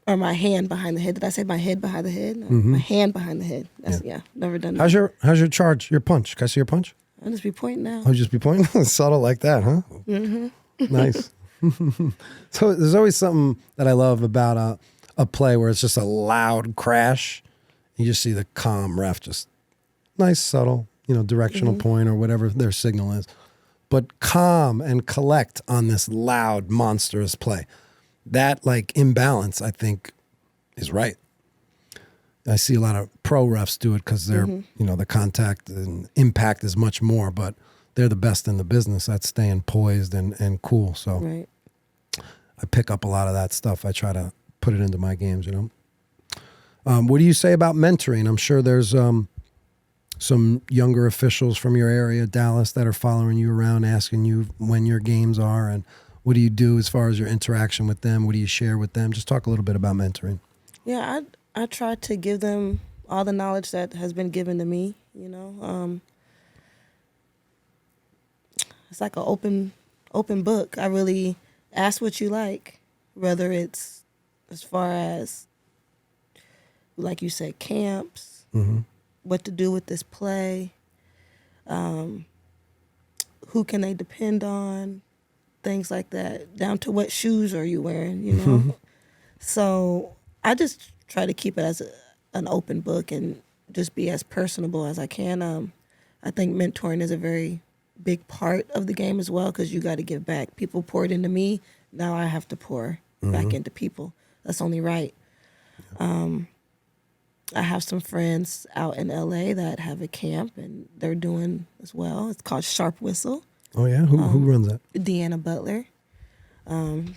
Or my hand behind the head. Did I say my head behind the head? No, my hand behind the head. That's, never done that. How's your charge, your punch? Can I see your punch? I'll just be pointing now. Oh, just be pointing? Subtle like that, huh? Mm-hmm. Nice. So there's always something that I love about a play where it's just a loud crash. You just see the calm ref just nice, subtle, directional point or whatever their signal is. But calm and collect on this loud, monstrous play. That, imbalance, I think, is right. I see a lot of pro refs do it because they're, the contact and impact is much more, but they're the best in the business at staying poised and cool. So right. I pick up a lot of that stuff. I try to put it into my games, What do you say about mentoring? I'm sure there's some younger officials from your area, Dallas, that are following you around, asking you when your games are, and what do you do as far as your interaction with them? What do you share with them? Just talk a little bit about mentoring. Yeah, I try to give them all the knowledge that has been given to me, It's like an open book. I really ask what you like, whether it's as far as, like you said, camps, what to do with this play, who can they depend on, things like that, down to what shoes are you wearing, So I just try to keep it as an open book and just be as personable as I can. I think mentoring is a very big part of the game as well because you got to give back. People poured into me. Now I have to pour back into people. That's only right. I have some friends out in LA that have a camp and they're doing as well. It's called Sharp Whistle. Oh, yeah? Who runs that? Deanna Butler.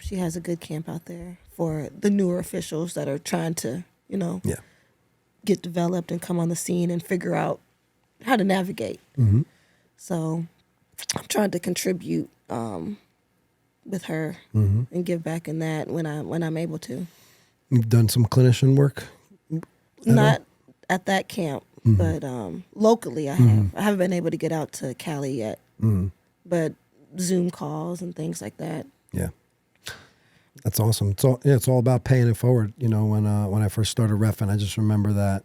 She has a good camp out there for the newer officials that are trying to, get developed and come on the scene and figure out how to navigate. Mm-hmm. So I'm trying to contribute with her and give back in that when I'm able to. You've done some clinician work? Not at that camp, but locally I have. I haven't been able to get out to Cali yet, but Zoom calls and things like that. Yeah, that's awesome. It's all about paying it forward. When I first started reffing, I just remember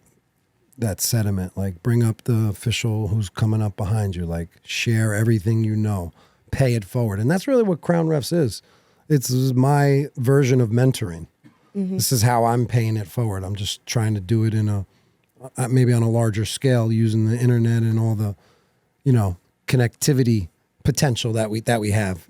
that sentiment, like bring up the official who's coming up behind you, like share everything you know, pay it forward, and that's really what Crown Refs is. It's my version of mentoring. This is how I'm paying it forward. I'm just trying to do it in maybe on a larger scale using the internet and all the, connectivity potential that we have.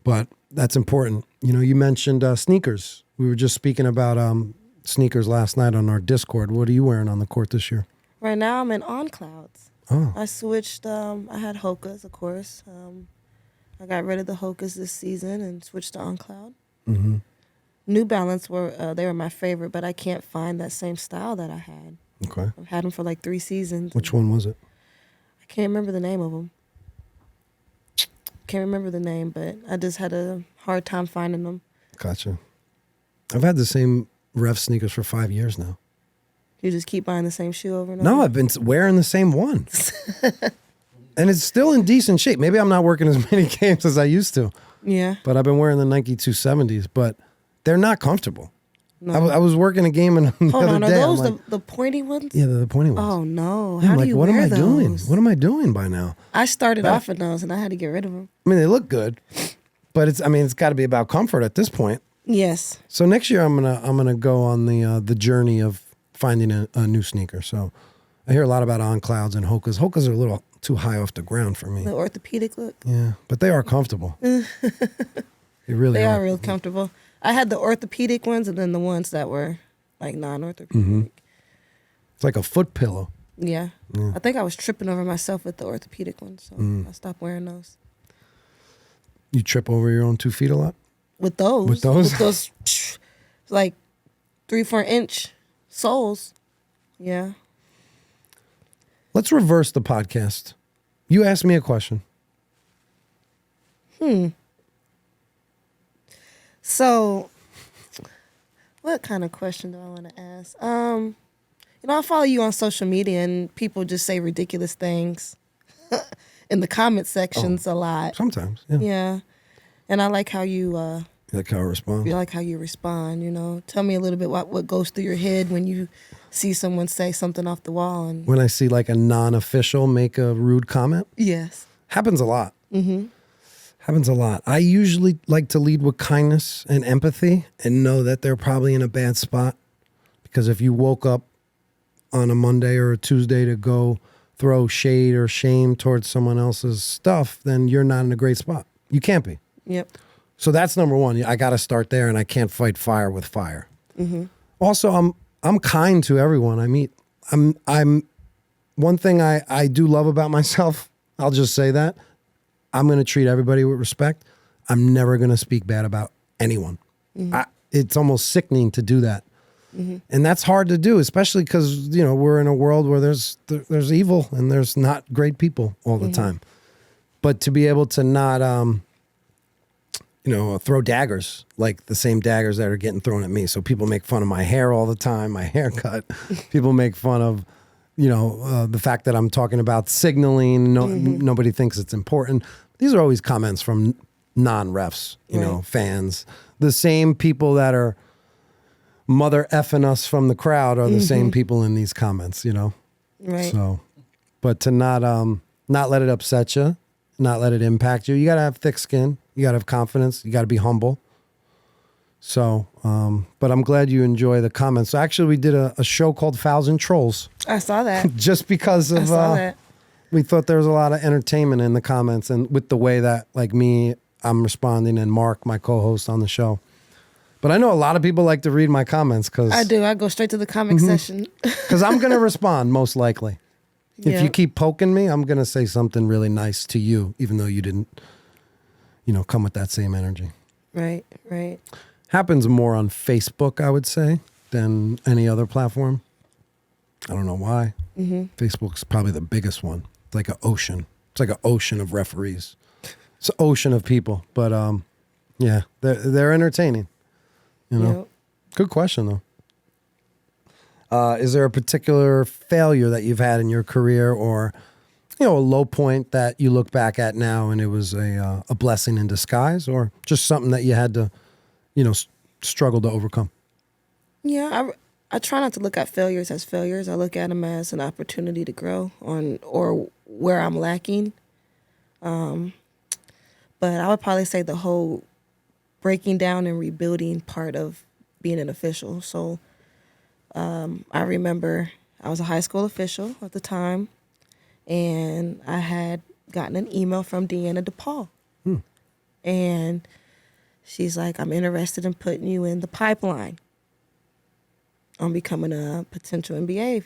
But that's important. You mentioned sneakers. We were just speaking about sneakers last night on our Discord. What are you wearing on the court this year? Right now I'm in On Clouds. Oh. I switched. I had Hokas, of course. I got rid of the Hokas this season and switched to On Cloud. Mm-hmm. New Balance they were my favorite, but I can't find that same style that I had. Okay. I've had them for like 3 seasons. Which one was it? I can't remember the name of them. Can't remember the name, but I just had a hard time finding them. Gotcha. I've had the same ref sneakers for 5 years now. You just keep buying the same shoe over and over? No, I've been wearing the same one. And it's still in decent shape. Maybe I'm not working as many games as I used to. Yeah. But I've been wearing the Nike 270s, but they're not comfortable. No. I was working a game the Hold other on, are day. those I'm like, the pointy ones? yeah, the pointy ones. Oh no! Yeah, How I'm do like, you what am wear I those? doing? What am I doing by now? I started off in those, and I had to get rid of them. I mean, they look good, but it's got to be about comfort at this point. Yes. So next year I'm gonna go on the journey of finding a new sneaker. So I hear a lot about On Clouds and Hokas. Hokas are a little too high off the ground for me. The orthopedic look. Yeah, but they are comfortable. They really They are. are real comfortable. I had the orthopedic ones, and then the ones that were like non-orthopedic. Mm-hmm. It's like a foot pillow. Yeah. I think I was tripping over myself with the orthopedic ones, so I stopped wearing those. You trip over your own 2 feet a lot? With those? With those? With those, like 3-4 inch soles. Yeah. Let's reverse the podcast. You asked me a question. So, what kind of question do I want to ask? I follow you on social media, and people just say ridiculous things in the comment sections a lot. Sometimes, yeah. Yeah, and I like how you. You like how I respond? I like how you respond. Tell me a little bit what goes through your head when you see someone say something off the wall. And When I see like a non-official make a rude comment, yes, happens a lot. Mm-hmm. Happens a lot. I usually like to lead with kindness and empathy and know that they're probably in a bad spot. Because if you woke up on a Monday or a Tuesday to go throw shade or shame towards someone else's stuff, then you're not in a great spot. You can't be. yep, So that's number one. I got to start there, and I can't fight fire with fire. Mm-hmm. Also, I'm kind to everyone I meet. I'm one thing I do love about myself. I'll just say that I'm going to treat everybody with respect. I'm never going to speak bad about anyone. Mm-hmm. It's almost sickening to do that. Mm-hmm. And that's hard to do, especially because, we're in a world where there's evil and there's not great people all the time. But to be able to not, throw daggers, like the same daggers that are getting thrown at me. So people make fun of my hair all the time, my haircut. People make fun of, the fact that I'm talking about signaling. Nobody thinks it's important. These are always comments from non-refs, fans. The same people that are mother effing us from the crowd are the same people in these comments, right. So, but to not let it upset you, not let it impact you. You got to have thick skin. You got to have confidence. You got to be humble. So, but I'm glad you enjoy the comments. So actually, we did a show called Fouls and Trolls. I saw that. Just because of I saw that. We thought there was a lot of entertainment in the comments, and with the way that, like me, I'm responding, and Mark, my co-host on the show. But I know a lot of people like to read my comments because I do. I go straight to the comic session. Because I'm going to respond most likely. Yeah. If you keep poking me, I'm going to say something really nice to you, even though you didn't, come with that same energy. Right. Happens more on Facebook, I would say, than any other platform. I don't know why. Mm-hmm. Facebook's probably the biggest one. It's like an ocean. It's like an ocean of referees. It's an ocean of people. But yeah, they're entertaining. Yep. Good question though. Is there a particular failure that you've had in your career, or a low point that you look back at now and it was a blessing in disguise, or just something that you had to, struggle to overcome? Yeah, I try not to look at failures as failures. I look at them as an opportunity to grow or where I'm lacking. But I would probably say the whole breaking down and rebuilding part of being an official. So I remember I was a high school official at the time, and I had gotten an email from Deanna DePaul. And she's like, I'm interested in putting you in the pipeline on becoming a potential NBA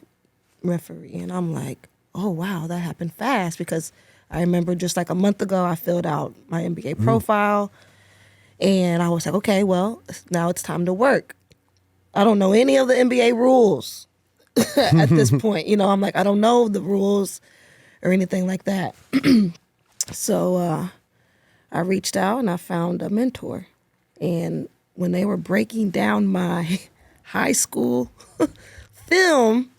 referee. And I'm like, oh, wow, that happened fast, because I remember just like a month ago, I filled out my NBA profile. And I was like, okay, well, now it's time to work. I don't know any of the NBA rules at this point. I'm like, I don't know the rules or anything like that. So I reached out and I found a mentor. And when they were breaking down my high school film,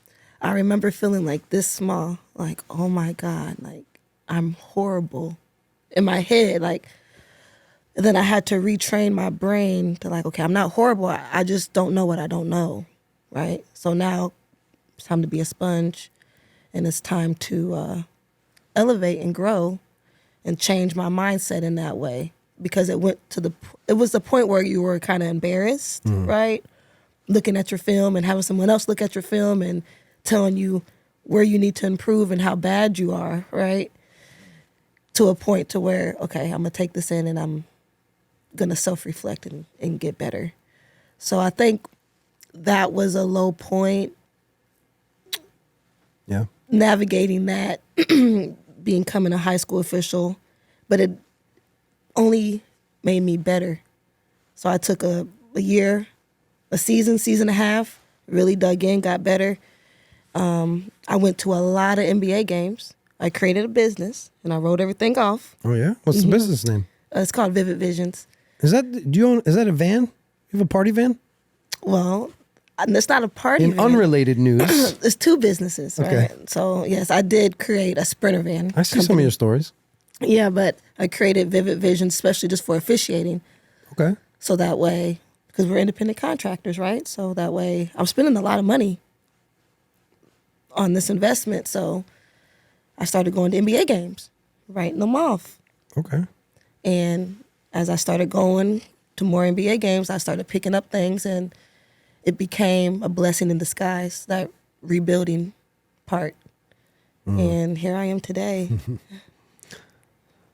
I remember feeling like this small, like, oh my God, like I'm horrible in my head. Like, And then I had to retrain my brain to like, okay, I'm not horrible. I just don't know what I don't know, right? So now it's time to be a sponge, and it's time to elevate and grow and change my mindset in that way, because it was the point where you were kind of embarrassed, right? Looking at your film and having someone else look at your film and telling you where you need to improve and how bad you are, right? To a point to where, okay, I'm gonna take this in and I'm gonna self-reflect and get better. So I think that was a low point. Yeah. Navigating that, becoming a high school official, but it only made me better. So I took a year, a season and a half, really dug in, got better. I went to a lot of NBA games. I created a business and I wrote everything off. Oh yeah? What's the business name? It's called Vivid Visions. Is that a van? You have a party van? Well, it's not a party In van. unrelated news. It's two businesses, right? Okay. So yes, I did create a Sprinter van. I see some of your stories. Yeah, but I created Vivid Visions especially just for officiating. Okay. So that way, because we're independent contractors, right? So that way, I'm spending a lot of money on this investment. So I started going to NBA games, writing them off. Okay. And as I started going to more NBA games, I started picking up things, and it became a blessing in disguise, that rebuilding part. And here I am today.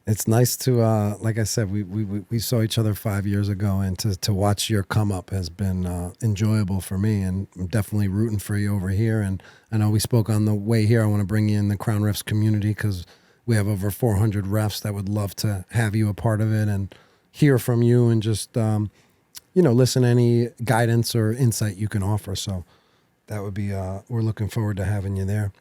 It's nice to, like I said, we saw each other 5 years ago, and to watch your come up has been enjoyable for me, and I'm definitely rooting for you over here. And I know we spoke on the way here. I want to bring you in the Crown Refs community because we have over 400 refs that would love to have you a part of it and hear from you and just, listen to any guidance or insight you can offer. So that would be, we're looking forward to having you there.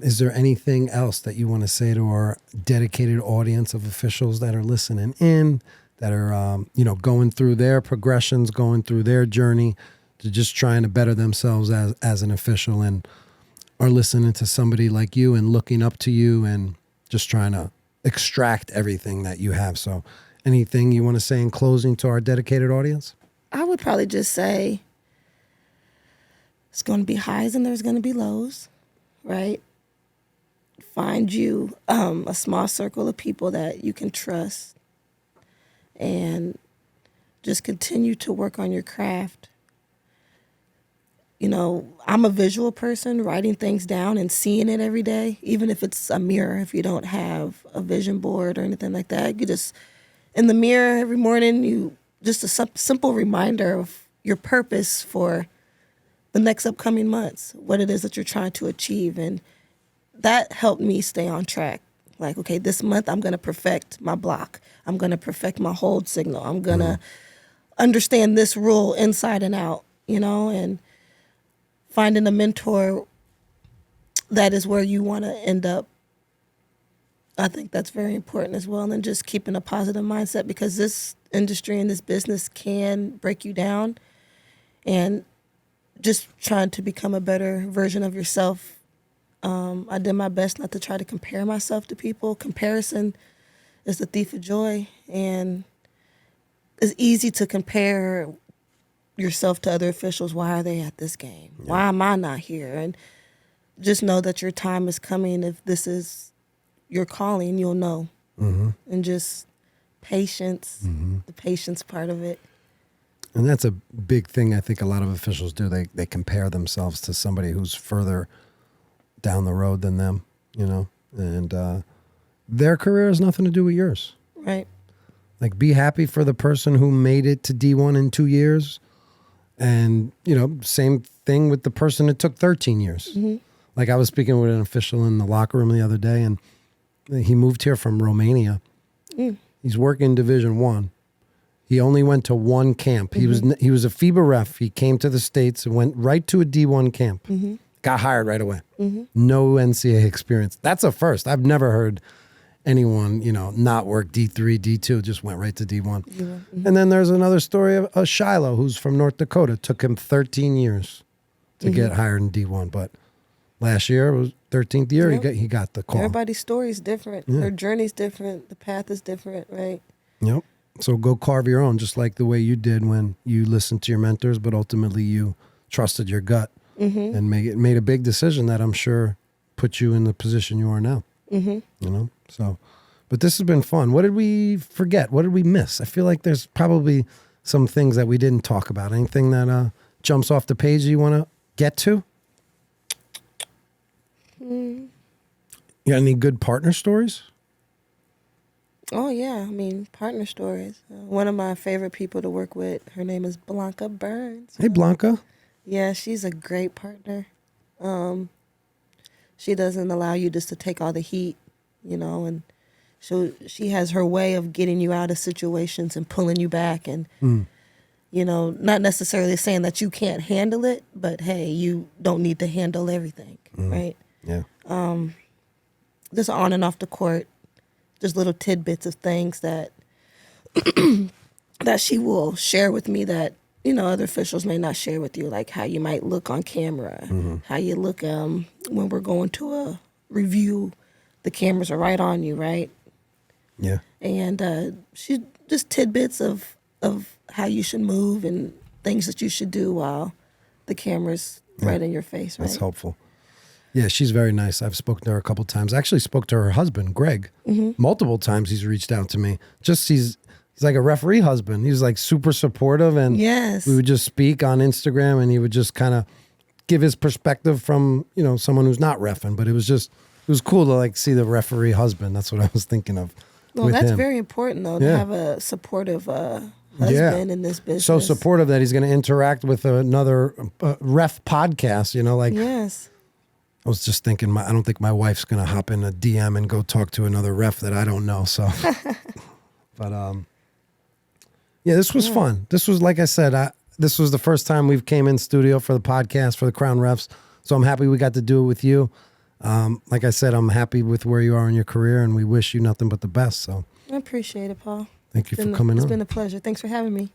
Is there anything else that you want to say to our dedicated audience of officials that are listening in, that are, going through their progressions, going through their journey to just trying to better themselves as an official, and are listening to somebody like you and looking up to you and just trying to extract everything that you have? So anything you want to say in closing to our dedicated audience? I would probably just say it's going to be highs and there's going to be lows, right? Find you a small circle of people that you can trust, and just continue to work on your craft. I'm a visual person, writing things down and seeing it every day, even if it's a mirror. If you don't have a vision board or anything like that, you just, in the mirror every morning, just a simple reminder of your purpose for the next upcoming months, what it is that you're trying to achieve. And that helped me stay on track. Like, okay, this month I'm going to perfect my block. I'm going to perfect my hold signal. I'm going to understand this rule inside and out, and finding a mentor that is where you want to end up. I think that's very important as well. And just keeping a positive mindset, because this industry and this business can break you down, and just trying to become a better version of yourself. I did my best not to try to compare myself to people. Comparison is the thief of joy, and it's easy to compare yourself to other officials. Why are they at this game? Yeah. Why am I not here? And just know that your time is coming. If this is your calling, you'll know. And just patience, the patience part of it. And that's a big thing I think a lot of officials do. They compare themselves to somebody who's further down the road than them, and their career has nothing to do with yours. Right. Like, be happy for the person who made it to D1 in 2 years. And, same thing with the person that took 13 years. Like, I was speaking with an official in the locker room the other day, and he moved here from Romania. He's working Division I. He only went to one camp. He was a FIBA ref. He came to the States and went right to a D1 camp. Got hired right away. No NCAA experience. That's a first. I've never heard anyone, not work D3, D2, just went right to D1. And then there's another story of Shiloh, who's from North Dakota. Took him 13 years to get hired in D1. But last year, it was 13th year, Yep. he got the call. Everybody's story is different. Yeah. Her journey's different. The path is different, right? Yep. So go carve your own, just like the way you did when you listened to your mentors, but ultimately you trusted your gut and made a big decision that I'm sure put you in the position you are now. You know, so, but this has been fun. What did we forget? What did we miss? I feel like there's probably some things that we didn't talk about. Anything that jumps off the page you want to get to? You got any good partner stories? Oh, yeah. I mean, partner stories. One of my favorite people to work with, her name is Blanca Burns. Hey, Blanca. Yeah, she's a great partner. She doesn't allow you just to take all the heat, you know, and she has her way of getting you out of situations and pulling you back and, you know, not necessarily saying that you can't handle it, but, hey, you don't need to handle everything, right? Yeah. Just on and off the court, just little tidbits of things that that she will share with me that, you know, other officials may not share with you, like how you might look on camera, how you look when we're going to a review, the cameras are right on you, right? Yeah. And she just tidbits of how you should move and things that you should do while the camera's right in your face, right? That's helpful. Yeah, she's very nice. I've spoken to her a couple times. I actually spoke to her husband, Greg, multiple times. He's reached out to me. He's like a referee husband. He's like super supportive, and Yes. we would just speak on Instagram, and he would just kind of give his perspective from, you know, someone who's not reffing. But it was cool to like see the referee husband. That's what I was thinking of. Well, with that's him. very important, though, Yeah. to have a supportive husband in this business. So supportive that he's going to interact with another ref podcast. You know, like. Yes. I was just thinking, I don't think my wife's going to hop in a DM and go talk to another ref that I don't know. So, but yeah, this was fun. This was, like I said, this was the first time we've came in studio for the podcast for the Crown Refs. So I'm happy we got to do it with you. Like I said, I'm happy with where you are in your career, and we wish you nothing but the best. So I appreciate it, Paul. thank you for coming on. It's been a pleasure. Thanks for having me.